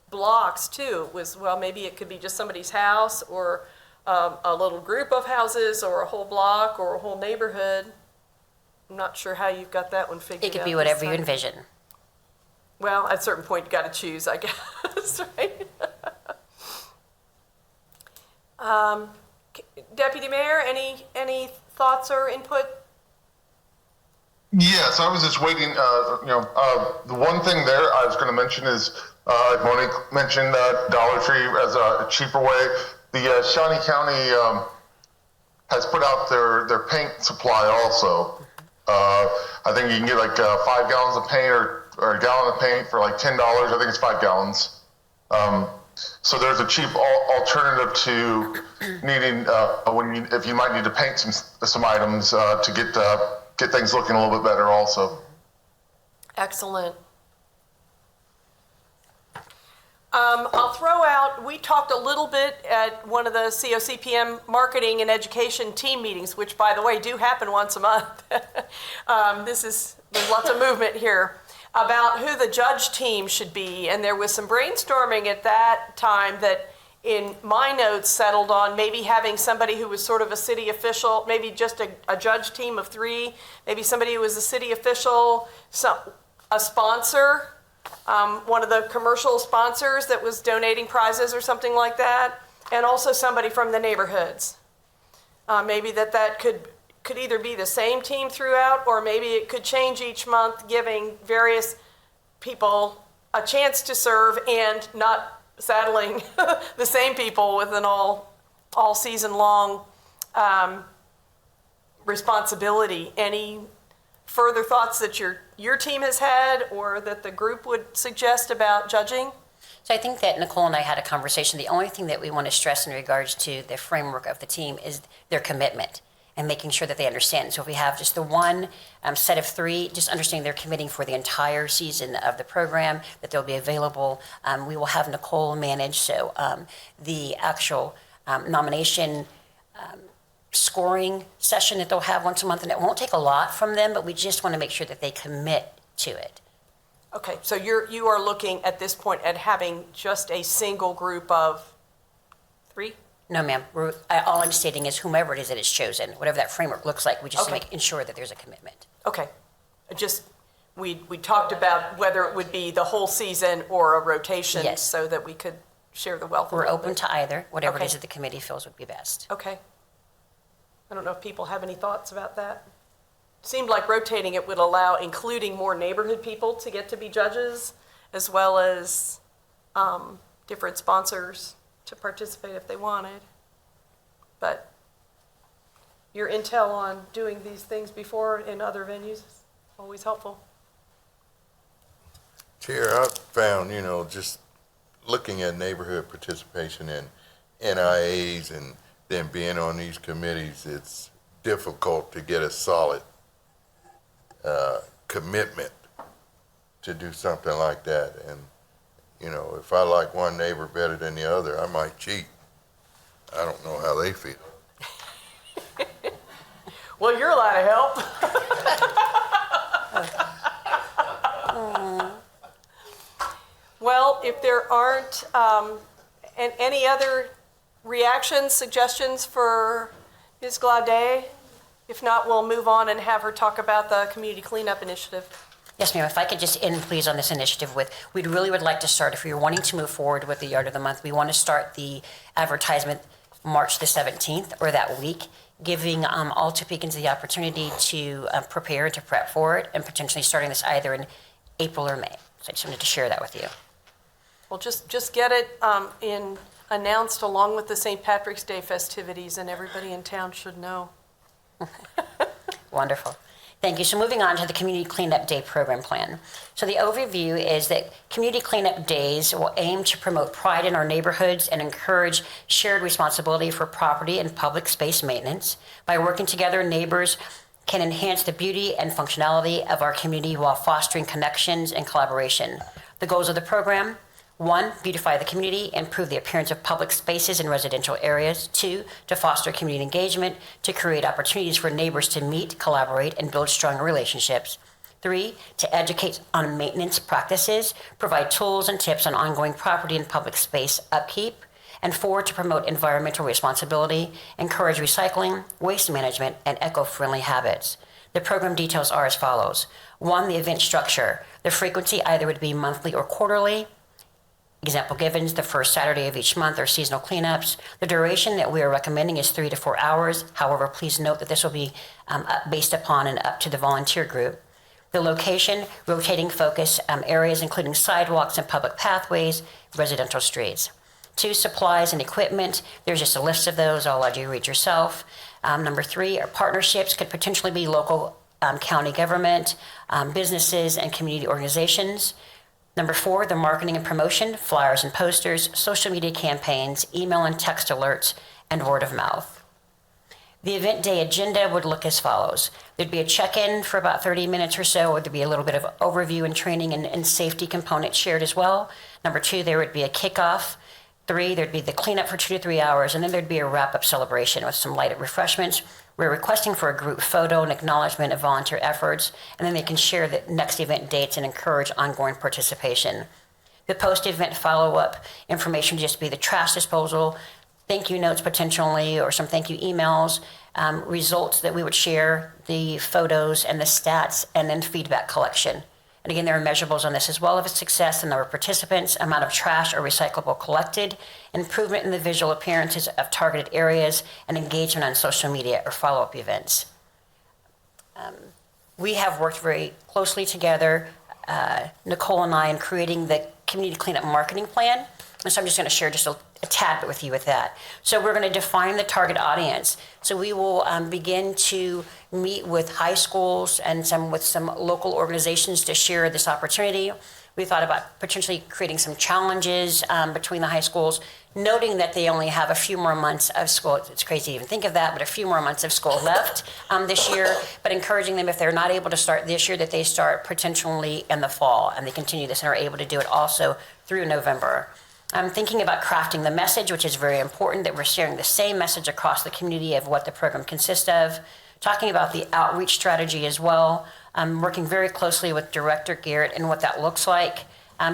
blocks too, it was, well, maybe it could be just somebody's house or a little group of houses or a whole block or a whole neighborhood. I'm not sure how you've got that one figured out. It could be whatever you envision. Well, at a certain point, you got to choose, I guess, right? Deputy Mayor, any thoughts or input? Yes, I was just waiting. The one thing there I was going to mention is, like Monique mentioned, Dollar Tree as a cheaper way. The Shawnee County has put out their paint supply also. I think you can get like 5 gallons of paint or a gallon of paint for like $10. I think it's 5 gallons. So there's a cheap alternative to needing if you might need to paint some items to get things looking a little bit better also. Excellent. I'll throw out, we talked a little bit at one of the COCPM marketing and education team meetings, which by the way do happen once a month. There's lots of movement here about who the judge team should be. And there was some brainstorming at that time that in my notes settled on maybe having somebody who was sort of a city official, maybe just a judge team of 3, maybe somebody who was a city official, a sponsor, one of the commercial sponsors that was donating prizes or something like that, and also somebody from the neighborhoods. Maybe that could either be the same team throughout, or maybe it could change each month, giving various people a chance to serve and not saddling the same people with an all season long responsibility. Any further thoughts that your team has had or that the group would suggest about judging? So I think that Nicole and I had a conversation. The only thing that we want to stress in regards to the framework of the team is their commitment and making sure that they understand. So if we have just the one set of 3, just understanding they're committing for the entire season of the program, that they'll be available. We will have Nicole manage, so the actual nomination scoring session that they'll have once a month, and it won't take a lot from them, but we just want to make sure that they commit to it. Okay, so you are looking at this point at having just a single group of 3? No, ma'am. All I'm stating is whomever it is that is chosen, whatever that framework looks like, we just Okay. ensure that there's a commitment. Okay, we talked about whether it would be the whole season or a rotation. Yes. So that we could share the wealth. a We're little open bit. to either, whatever it Okay. is that the committee feels would be best. Okay. I don't know if people have any thoughts about that. Seemed like rotating it would allow including more neighborhood people to get to be judges, as well as different sponsors to participate if they wanted. But your intel on doing these things before in other venues. Always helpful. Chair, I've found, just looking at neighborhood participation in NIAs and then being on these committees, it's difficult to get a solid commitment to do something like that. And, if I like one neighbor better than the other, I might cheat. I don't know how they feel. Well, you're a lot of help. Well, if there aren't any other reactions, suggestions for Ms. Glaude, if not, we'll move on and have her talk about the community cleanup initiative. Yes, ma'am. If I could just end, please, on this initiative with, we really would like to start, if you're wanting to move forward with the Yard of the Month, we want to start the advertisement March the 17th or that week, giving all Topekans the opportunity to prepare, to prep for it, and potentially starting this either in April or May. So I just wanted to share that with you. Well, just get it announced along with the St. Patrick's Day festivities, and everybody in town should know. Wonderful. Thank you. So moving on to the Community Cleanup Day program plan. So the overview is that Community Cleanup Days will aim to promote pride in our neighborhoods and encourage shared responsibility for property and public space maintenance. By working together, neighbors can enhance the beauty and functionality of our community while fostering connections and collaboration. The goals of the program: 1, beautify the community, improve the appearance of public spaces in residential areas. 2, to foster community engagement, to create opportunities for neighbors to meet, collaborate, and build stronger relationships. 3, to educate on maintenance practices, provide tools and tips on ongoing property and public space upkeep. And 4, to promote environmental responsibility, encourage recycling, waste management, and eco-friendly habits. The program details are as follows. 1, the event structure. The frequency either would be monthly or quarterly. Example given is the first Saturday of each month or seasonal cleanups. The duration that we are recommending is 3 to 4 hours. However, please note that this will be based upon and up to the volunteer group. The location, rotating focus areas including sidewalks and public pathways, residential streets. 2, supplies and equipment. There's just a list of those. I'll let you read yourself. Number 3, our partnerships could potentially be local county government, businesses, and community organizations. Number 4, the marketing and promotion, flyers and posters, social media campaigns, email and text alerts, and word of mouth. The event day agenda would look as follows. There'd be a check-in for about 30 minutes or so, or there'd be a little bit of overview and training and safety component shared as well. Number 2, there would be a kickoff. 3, there'd be the cleanup for 2 to 3 hours, and then there'd be a wrap-up celebration with some light refreshments. We're requesting for a group photo and acknowledgement of volunteer efforts, and then they can share the next event dates and encourage ongoing participation. The post-event follow-up information would just be the trash disposal, thank you notes potentially, or some thank you emails, results that we would share, the photos and the stats, and then feedback collection. And again, there are measurables on this as well of success, the number of participants, amount of trash or recyclable collected, improvement in the visual appearances of targeted areas, and engagement on social media or follow-up events. We have worked very closely together, Nicole and I, in creating the community cleanup marketing plan. And so I'm just going to share just a tad bit with you with that. So we're going to define the target audience. So we will begin to meet with high schools and with some local organizations to share this opportunity. We thought about potentially creating some challenges between the high schools, noting that they only have a few more months of school. It's crazy to even think of that, but a few more months of school left this year, but encouraging them, if they're not able to start this year, that they start potentially in the fall, and they continue this and are able to do it also through November. I'm thinking about crafting the message, which is very important, that we're sharing the same message across the community of what the program consists of. Talking about the outreach strategy as well. I'm working very closely with Director Garrett and what that looks like.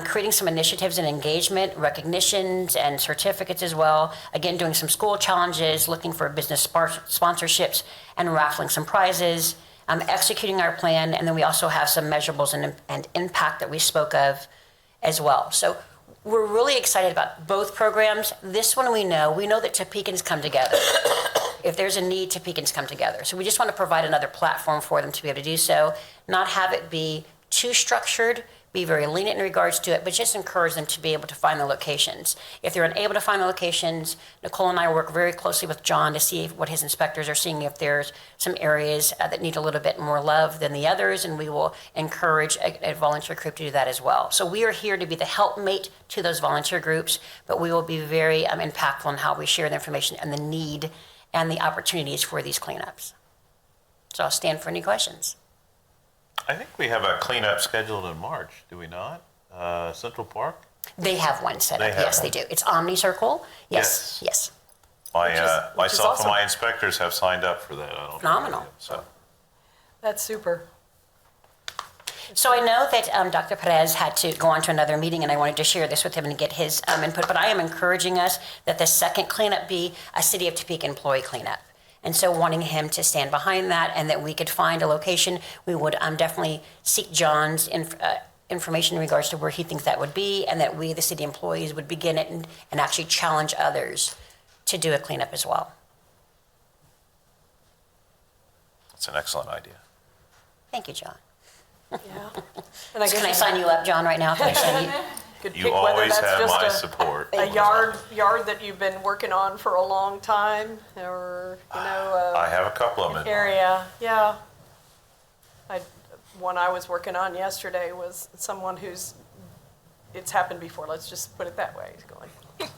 Creating some initiatives and engagement, recognitions, and certificates as well. Again, doing some school challenges, looking for business sponsorships, and raffling some prizes. Executing our plan, and then we also have some measurables and impact that we spoke of as well. So we're really excited about both programs. This one we know that Topekans come together. If there's a need, Topekans come together. So we just want to provide another platform for them to be able to do so, not have it be too structured, be very lenient in regards to it, but just encourage them to be able to find the locations. If they're unable to find the locations, Nicole and I work very closely with John to see what his inspectors are seeing, if there's some areas that need a little bit more love than the others, and we will encourage a volunteer group to do that as well. So we are here to be the helpmate to those volunteer groups, but we will be very impactful in how we share the information and the need and the opportunities for these cleanups. So I'll stand for any questions. I think we have a cleanup scheduled in March, do we not? Central Park? They have one set They up, have yes, they one. do. It's Omni Circle, yes, yes. My, which is myself and awesome. my inspectors have signed up for that. I don't know Phenomenal. yet, So, That's super. So I know that Dr. Perez had to go on to another meeting, and I wanted to share this with him and get his input, but I am encouraging us that the second cleanup be a City of Topeka employee cleanup. And so wanting him to stand behind that and that we could find a location, we would definitely seek John's information in regards to where he thinks that would be, and that we, the city employees, would begin it and actually challenge others to do a cleanup as well. it's an excellent idea. Thank you, John. Yeah. And I So can I guess sign you up, John, right now? Can I sign you? could You pick whether always that's have my just support. a yard that you've been working on for a long time, or, I have a couple of them in mind. area, yeah. One I was working on yesterday was someone who's, it's happened before, let's just put it that way. He's going,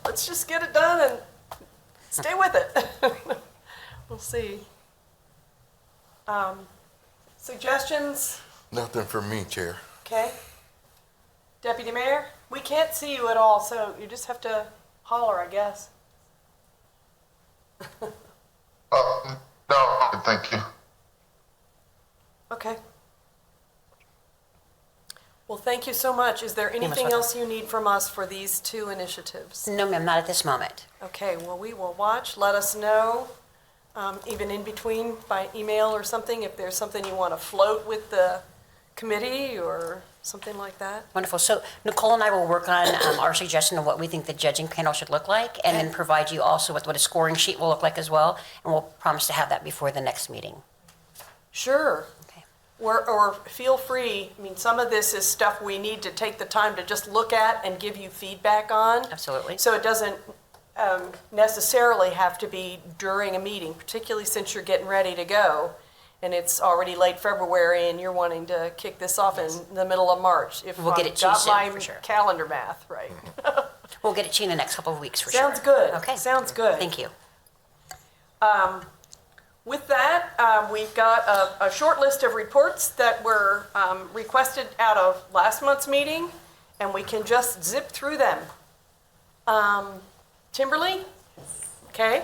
let's just get it done and stay with it. We'll see. Suggestions? Nothing for me, Chair. Okay. Deputy Mayor, we can't see you at all, so you just have to holler, I guess. No, thank you. Okay. Well, thank you so much. Is there anything welcome. else you need from us for these two initiatives? No, ma'am, not at this moment. Okay, well, we will watch. Let us know, even in between by email or something, if there's something you want to float with the committee or something like that. Wonderful. So Nicole and I will work on our suggestion of what we think the judging panel should look like, and then provide you also with what a scoring sheet will look like as well, and we'll promise to have that before the next meeting. Sure. Okay. Or feel free, I mean, some of this is stuff we need to take the time to just look at and give you feedback on. Absolutely. So it doesn't necessarily have to be during a meeting, particularly since you're getting ready to go. And it's already late February and you're wanting to kick this off in the middle of March. If We'll get it to you I've soon, got my for sure. calendar math right. We'll get it to you in the next couple of weeks for sure. Sounds good. Okay. Sounds good. Thank you. With that, we've got a short list of reports that were requested out of last month's meeting, and we can just zip through them. Timberlee? Okay.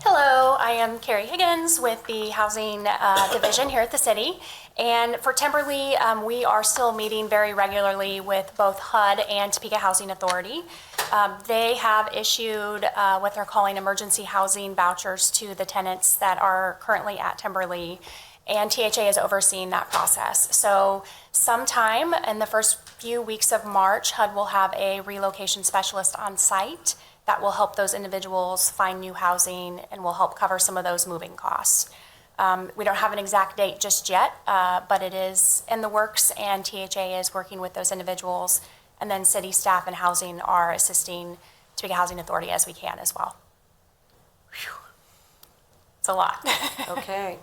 Hello, I am Carrie Higgins with the Housing Division here at the city. And for Timberlee, we are still meeting very regularly with both HUD and Topeka Housing Authority. They have issued what they're calling emergency housing vouchers to the tenants that are currently at Timberlee, and THA is overseeing that process. So sometime in the first few weeks of March, HUD will have a relocation specialist on site that will help those individuals find new housing and will help cover some of those moving costs. We don't have an exact date just yet, but it is in the works, and THA is working with those individuals, and then city staff and housing are assisting Topeka Housing Authority as we can as well. Whew. It's a lot. Okay.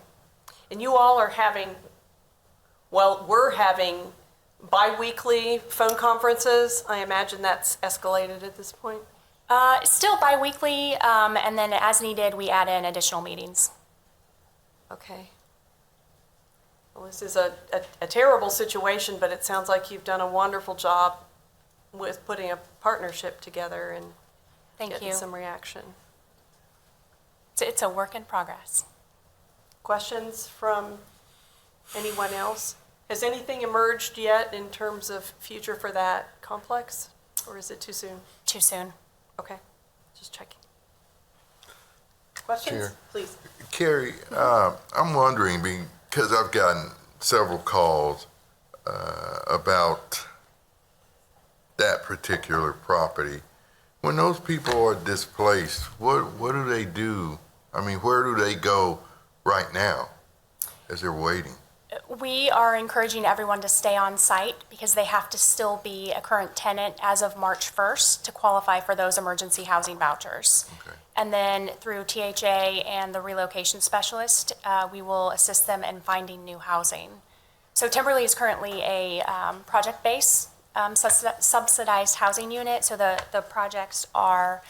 And you all are having, well, we're having bi-weekly phone conferences. I imagine that's escalated at this point. Still bi-weekly, and then as needed, we add in additional meetings. Okay. Well, this is a terrible situation, but it sounds like you've done a wonderful job with putting a partnership together and Thank getting you. some reaction. It's a work in progress. Questions from anyone else? Has anything emerged yet in terms of future for that complex, or is it too soon? Too soon. Okay, just checking. Questions? Chair. Please. Carrie, I'm wondering, because I've gotten several calls about that particular property. When those people are displaced, what do they do? I mean, where do they go right now as they're waiting? We are encouraging everyone to stay on site because they have to still be a current tenant as of March 1st to qualify for those emergency housing vouchers. Okay. And then through THA and the relocation specialist, we will assist them in finding new housing. So Timberlee is currently a project-based subsidized housing unit. So the projects are,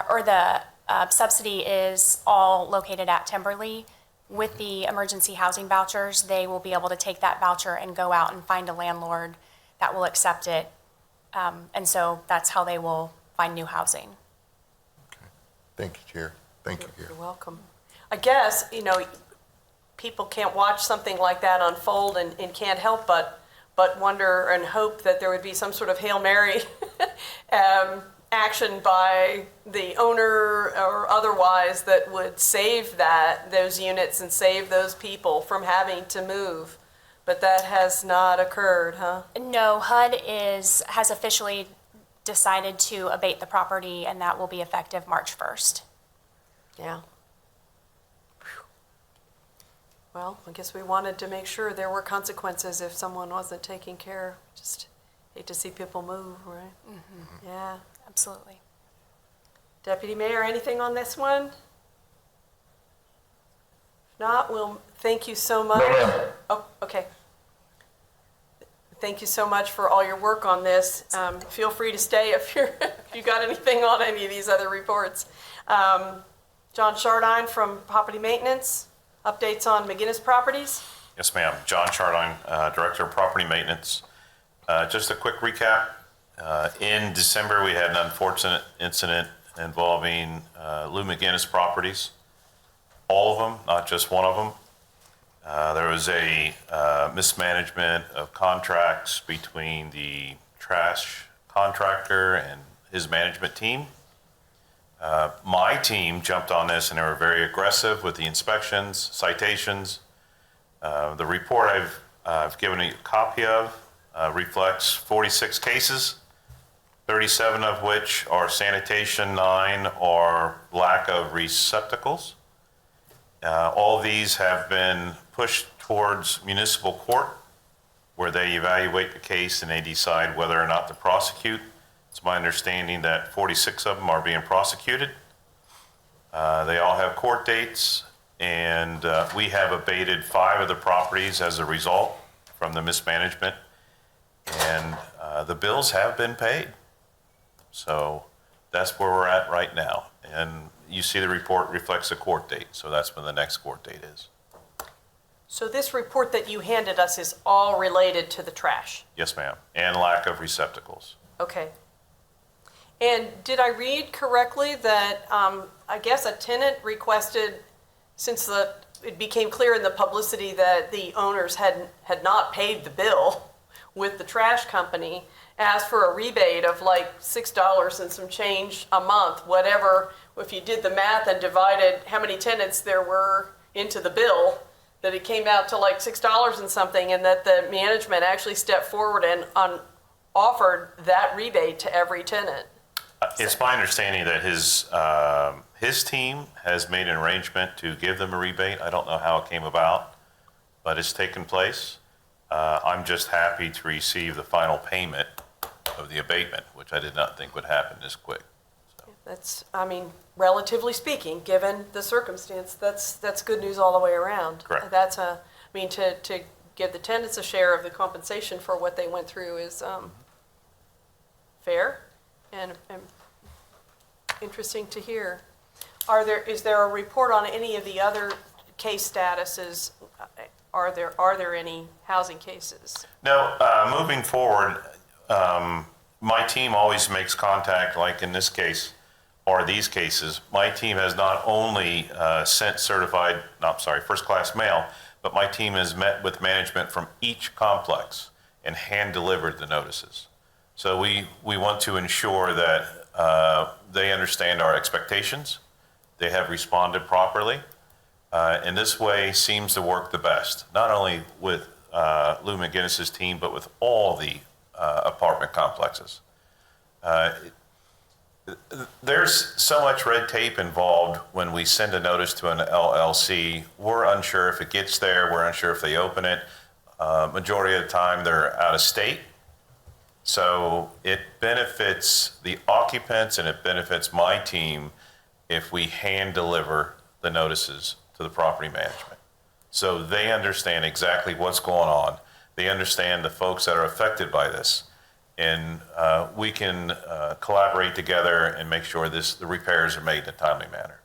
or the subsidy is all located at Timberlee. With the emergency housing vouchers, they will be able to take that voucher and go out and find a landlord that will accept it. And so that's how they will find new housing. Thank you, Chair. Thank you, Garrett. You're welcome. I guess, people can't watch something like that unfold and can't help but wonder and hope that there would be some sort of Hail Mary action by the owner or otherwise that would save those units and save those people from having to move. But that has not occurred, huh? No, HUD has officially decided to abate the property, and that will be effective March 1st. Yeah. Well, I guess we wanted to make sure there were consequences if someone wasn't taking care. Just hate to see people move, right? Mm-hmm. Yeah. Absolutely. Deputy Mayor, anything on this one? If not, we'll thank you so much. No, ma'am. Oh, okay. Thank you so much for all your work on this. Feel free to stay if you got anything on any of these other reports. John Chardine from Property Maintenance, updates on McGinnis properties. Yes, ma'am. John Chardine, Director of Property Maintenance. Just a quick recap. In December, we had an unfortunate incident involving Lou McGinnis properties. All of them, not just one of them. There was a mismanagement of contracts between the trash contractor and his management team. My team jumped on this and they were very aggressive with the inspections, citations. The report I've given a copy of reflects 46 cases, 37 of which are sanitation, 9 are lack of receptacles. All of these have been pushed towards municipal court where they evaluate the case and they decide whether or not to prosecute. It's my understanding that 46 of them are being prosecuted. They all have court dates, and we have abated 5 of the properties as a result from the mismanagement, and the bills have been paid. So that's where we're at right now. And you see the report reflects a court date, so that's when the next court date is. So this report that you handed us is all related to the trash? Yes, ma'am, and lack of receptacles. Okay. And did I read correctly that, I guess a tenant requested, since it became clear in the publicity that the owners had not paid the bill with the trash company, asked for a rebate of like $6 and some change a month, whatever, if you did the math and divided how many tenants there were into the bill, that it came out to like $6 and something, and that the management actually stepped forward and offered that rebate to every tenant. It's my understanding that his team has made an arrangement to give them a rebate. I don't know how it came about, but it's taken place. I'm just happy to receive the final payment of the abatement, which I did not think would happen this quick. So. That's, relatively speaking, given the circumstance, that's good news all the way around. Correct. To give the tenants a share of the compensation for what they went through is fair and interesting to hear. Is there a report on any of the other case statuses? Are there any housing cases? No, moving forward, my team always makes contact, like in this case, or these cases. My team has not only sent first-class mail, but my team has met with management from each complex and hand-delivered the notices. So we want to ensure that they understand our expectations. They have responded properly. And this way seems to work the best, not only with Lou McGinnis's team, but with all the apartment complexes. There's so much red tape involved when we send a notice to an LLC. We're unsure if it gets there. We're unsure if they open it. Majority of the time, they're out of state. So it benefits the occupants and it benefits my team if we hand deliver the notices to the property management. So they understand exactly what's going on. They understand the folks that are affected by this. And we can collaborate together and make sure the repairs are made in a timely manner.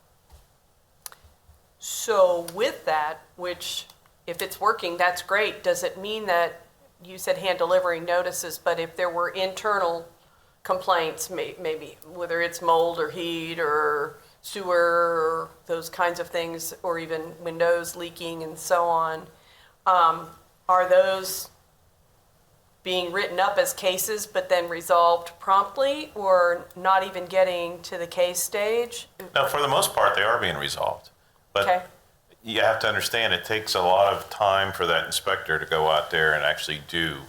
So with that, which if it's working, that's great. Does it mean that you said hand delivering notices, but if there were internal complaints, maybe whether it's mold or heat or sewer or those kinds of things, or even windows leaking and so on, are those being written up as cases but then resolved promptly, or not even getting to the case stage? No, for the most part, they are being resolved. But Okay. you have to understand, it takes a lot of time for that inspector to go out there and actually do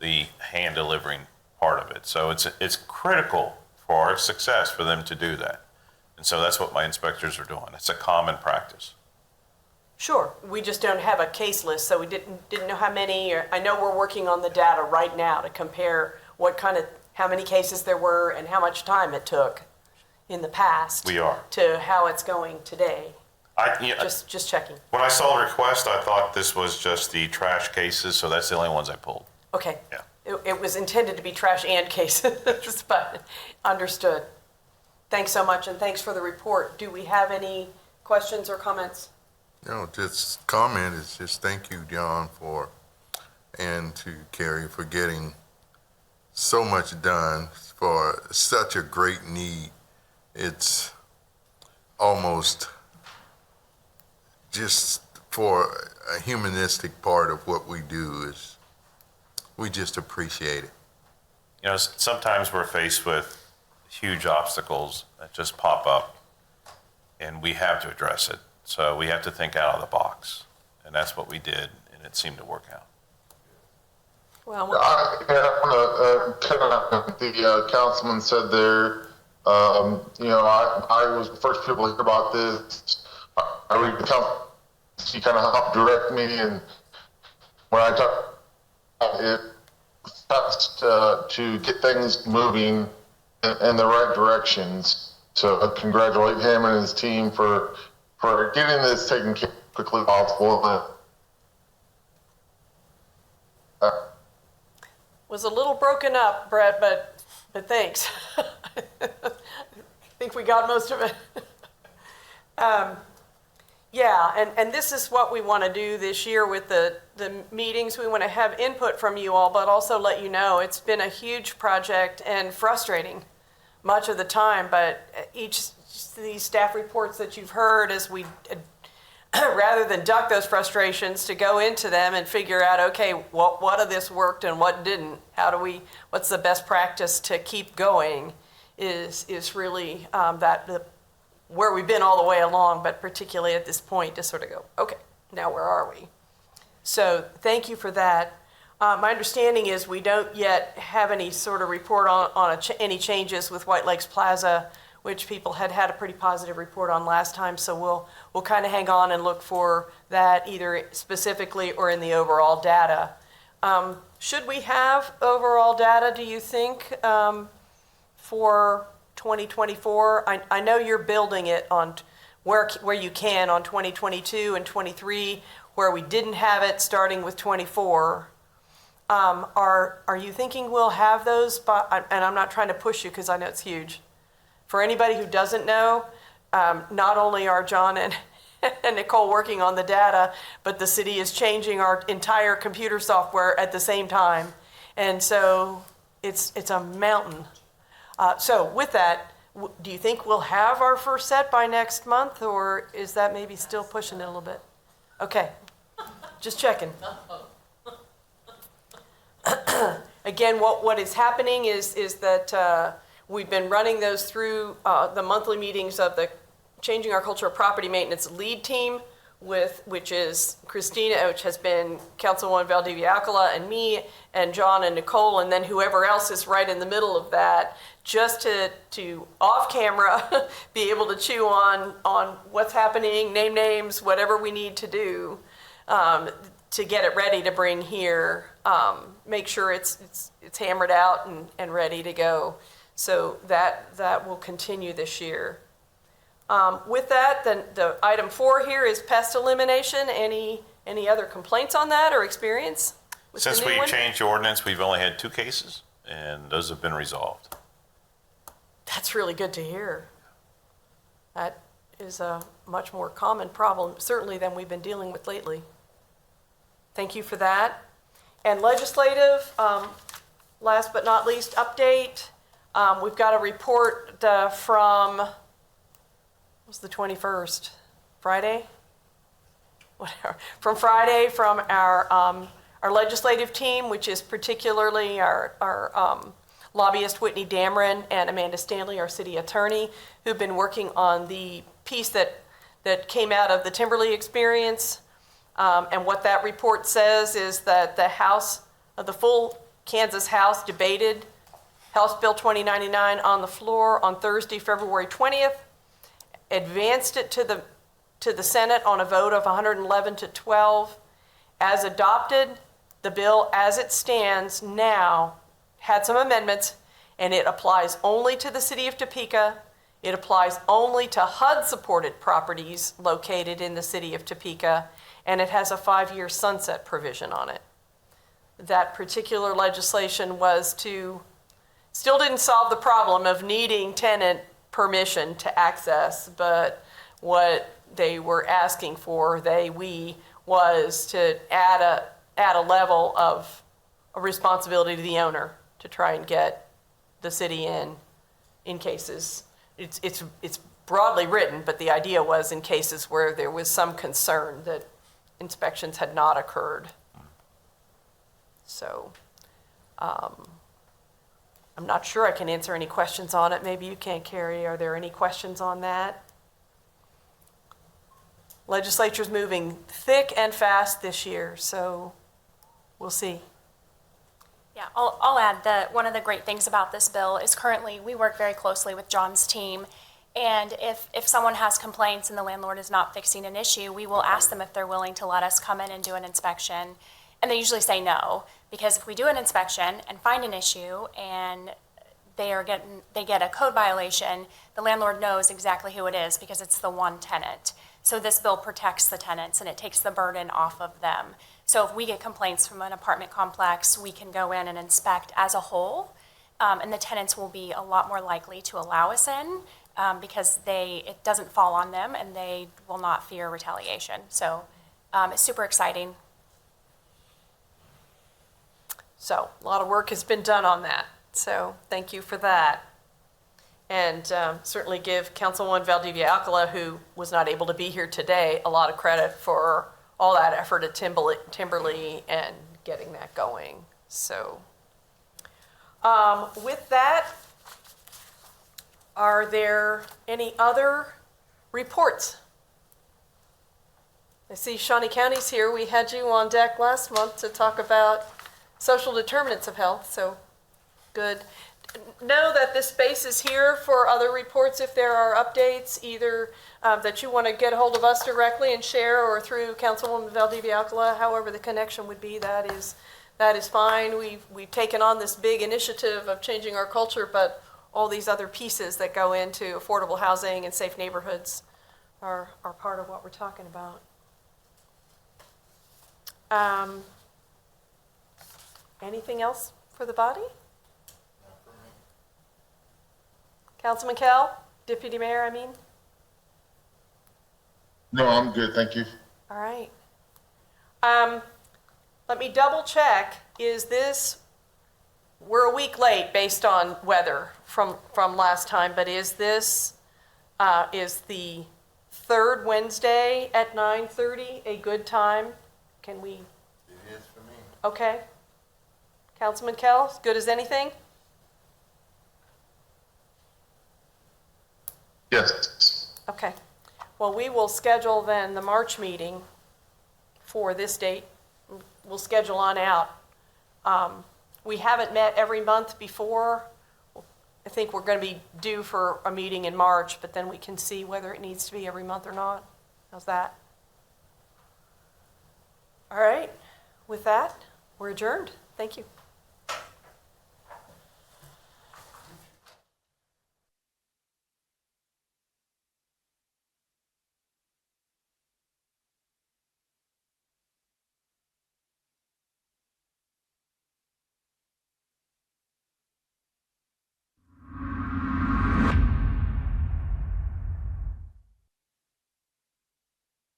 the hand delivering part of it. So it's critical for our success for them to do that. And so that's what my inspectors are doing. It's a common practice. Sure, we just don't have a case list, so we didn't know how many, or I know we're working on the data right now to compare how many cases there were and how much time it took in the past. We are. To how it's going today. Just checking. When I saw the request, I thought this was just the trash cases, so that's the only ones I pulled. Okay. Yeah. It was intended to be trash and cases, but understood. Thanks so much, and thanks for the report. Do we have any questions or comments? Just comment is just thank you, John, and to Carrie for getting so much done for such a great need. It's almost just for a humanistic part of what we do is we just appreciate it. Sometimes we're faced with huge obstacles that just pop up, and we have to address it. So we have to think out of the box, and that's what we did, and it seemed to work out. Well, The councilman said there, I was the first people to hear about this. I read the council, he kind of helped direct me, and when I talked, it fast to get things moving in the right directions. So I congratulate him and his team for getting this taken care of quickly possible. Was a little broken up, Brett, but thanks. I think we got most of it. And this is what we want to do this year with the meetings. We want to have input from you all, but also let you know it's been a huge project and frustrating much of the time, but each of these staff reports that you've heard, as we rather than duck those frustrations, to go into them and figure out, okay, what of this worked and what didn't? What's the best practice to keep going is really where we've been all the way along, but particularly at this point to sort of go, okay, now where are we? So thank you for that. My understanding is we don't yet have any sort of report on any changes with White Lakes Plaza, which people had a pretty positive report on last time. So we'll kind of hang on and look for that either specifically or in the overall data. Should we have overall data, do you think, for 2024? I know you're building it on where you can on 2022 and 23, where we didn't have it starting with 24. Are you thinking we'll have those by, and I'm not trying to push you because I know it's huge. For anybody who doesn't know, not only are John and Nicole working on the data, but the city is changing our entire computer software at the same time. And so it's a mountain. So with that, do you think we'll have our first set by next month, or is that maybe still pushing it a little bit? Okay, just checking. Again, what is happening is that we've been running those through the monthly meetings of the Changing Our Culture of Property Maintenance lead team, which is Christina, which has been Councilwoman Valdivia Alcala and me and John and Nicole, and then whoever else is right in the middle of that, just to off camera, be able to chew on what's happening, name names, whatever we need to do, to get it ready to bring here, make sure it's hammered out and ready to go. So that will continue this year. With that, then the item 4 here is pest elimination. Any other complaints on that or experience with the Since new we one? changed the ordinance, we've only had 2 cases, and those have been resolved. That's really good to hear. That is a much more common problem, certainly, than we've been dealing with lately. Thank you for that. And legislative, last but not least, update. We've got a report from, what was the 21st? Friday? Whatever. From Friday from our legislative team, which is particularly our lobbyist Whitney Dameron and Amanda Stanley, our city attorney, who've been working on the piece that came out of the Timberlee experience. And what that report says is that the full Kansas House debated House Bill 2099 on the floor on Thursday, February 20th, advanced it to the Senate on a vote of 111 to 12. As adopted, the bill as it stands now had some amendments, and it applies only to the city of Topeka. It applies only to HUD-supported properties located in the city of Topeka, and it has a 5-year sunset provision on it. That particular legislation still didn't solve the problem of needing tenant permission to access, but what they were asking for, we was to add a level of responsibility to the owner to try and get the city in cases. It's broadly written, but the idea was in cases where there was some concern that inspections had not occurred. So, I'm not sure I can answer any questions on it. Maybe you can, Carrie. Are there any questions on that? Legislature's moving thick and fast this year, so we'll see. Yeah, I'll add that one of the great things about this bill is currently we work very closely with John's team. And if someone has complaints and the landlord is not fixing an issue, we will ask them if they're willing to let us come in and do an inspection. And they usually say no, because if we do an inspection and find an issue and they get a code violation, the landlord knows exactly who it is because it's the one tenant. So this bill protects the tenants and it takes the burden off of them. So if we get complaints from an apartment complex, we can go in and inspect as a whole, and the tenants will be a lot more likely to allow us in because it doesn't fall on them and they will not fear retaliation. So it's super exciting. So a lot of work has been done on that. So thank you for that. And certainly give Councilwoman Valdivia Alcala, who was not able to be here today, a lot of credit for all that effort at Timberlee and getting that going. So with that, are there any other reports? I see Shawnee County's here. We had you on deck last month to talk about social determinants of health, so good. Know that this space is here for other reports if there are updates, either that you want to get a hold of us directly and share or through Councilwoman Valdivia Alcala, however the connection would be, that is fine. We've taken on this big initiative of changing our culture, but all these other pieces that go into affordable housing and safe neighborhoods are part of what we're talking about. Anything else for the body? Councilman Kell, Deputy Mayor, I mean? No, I'm good, thank you. All right. Let me double check. We're a week late based on weather from last time, but is this, is the third Wednesday at 9:30 a good time? Can we? It is for me. Okay. Councilman Kell, as good as anything? Yes. Okay. Well, we will schedule then the March meeting for this date. We'll schedule on out. We haven't met every month before. I think we're going to be due for a meeting in March, but then we can see whether it needs to be every month or not. How's that? All right. With that, we're adjourned. Thank you.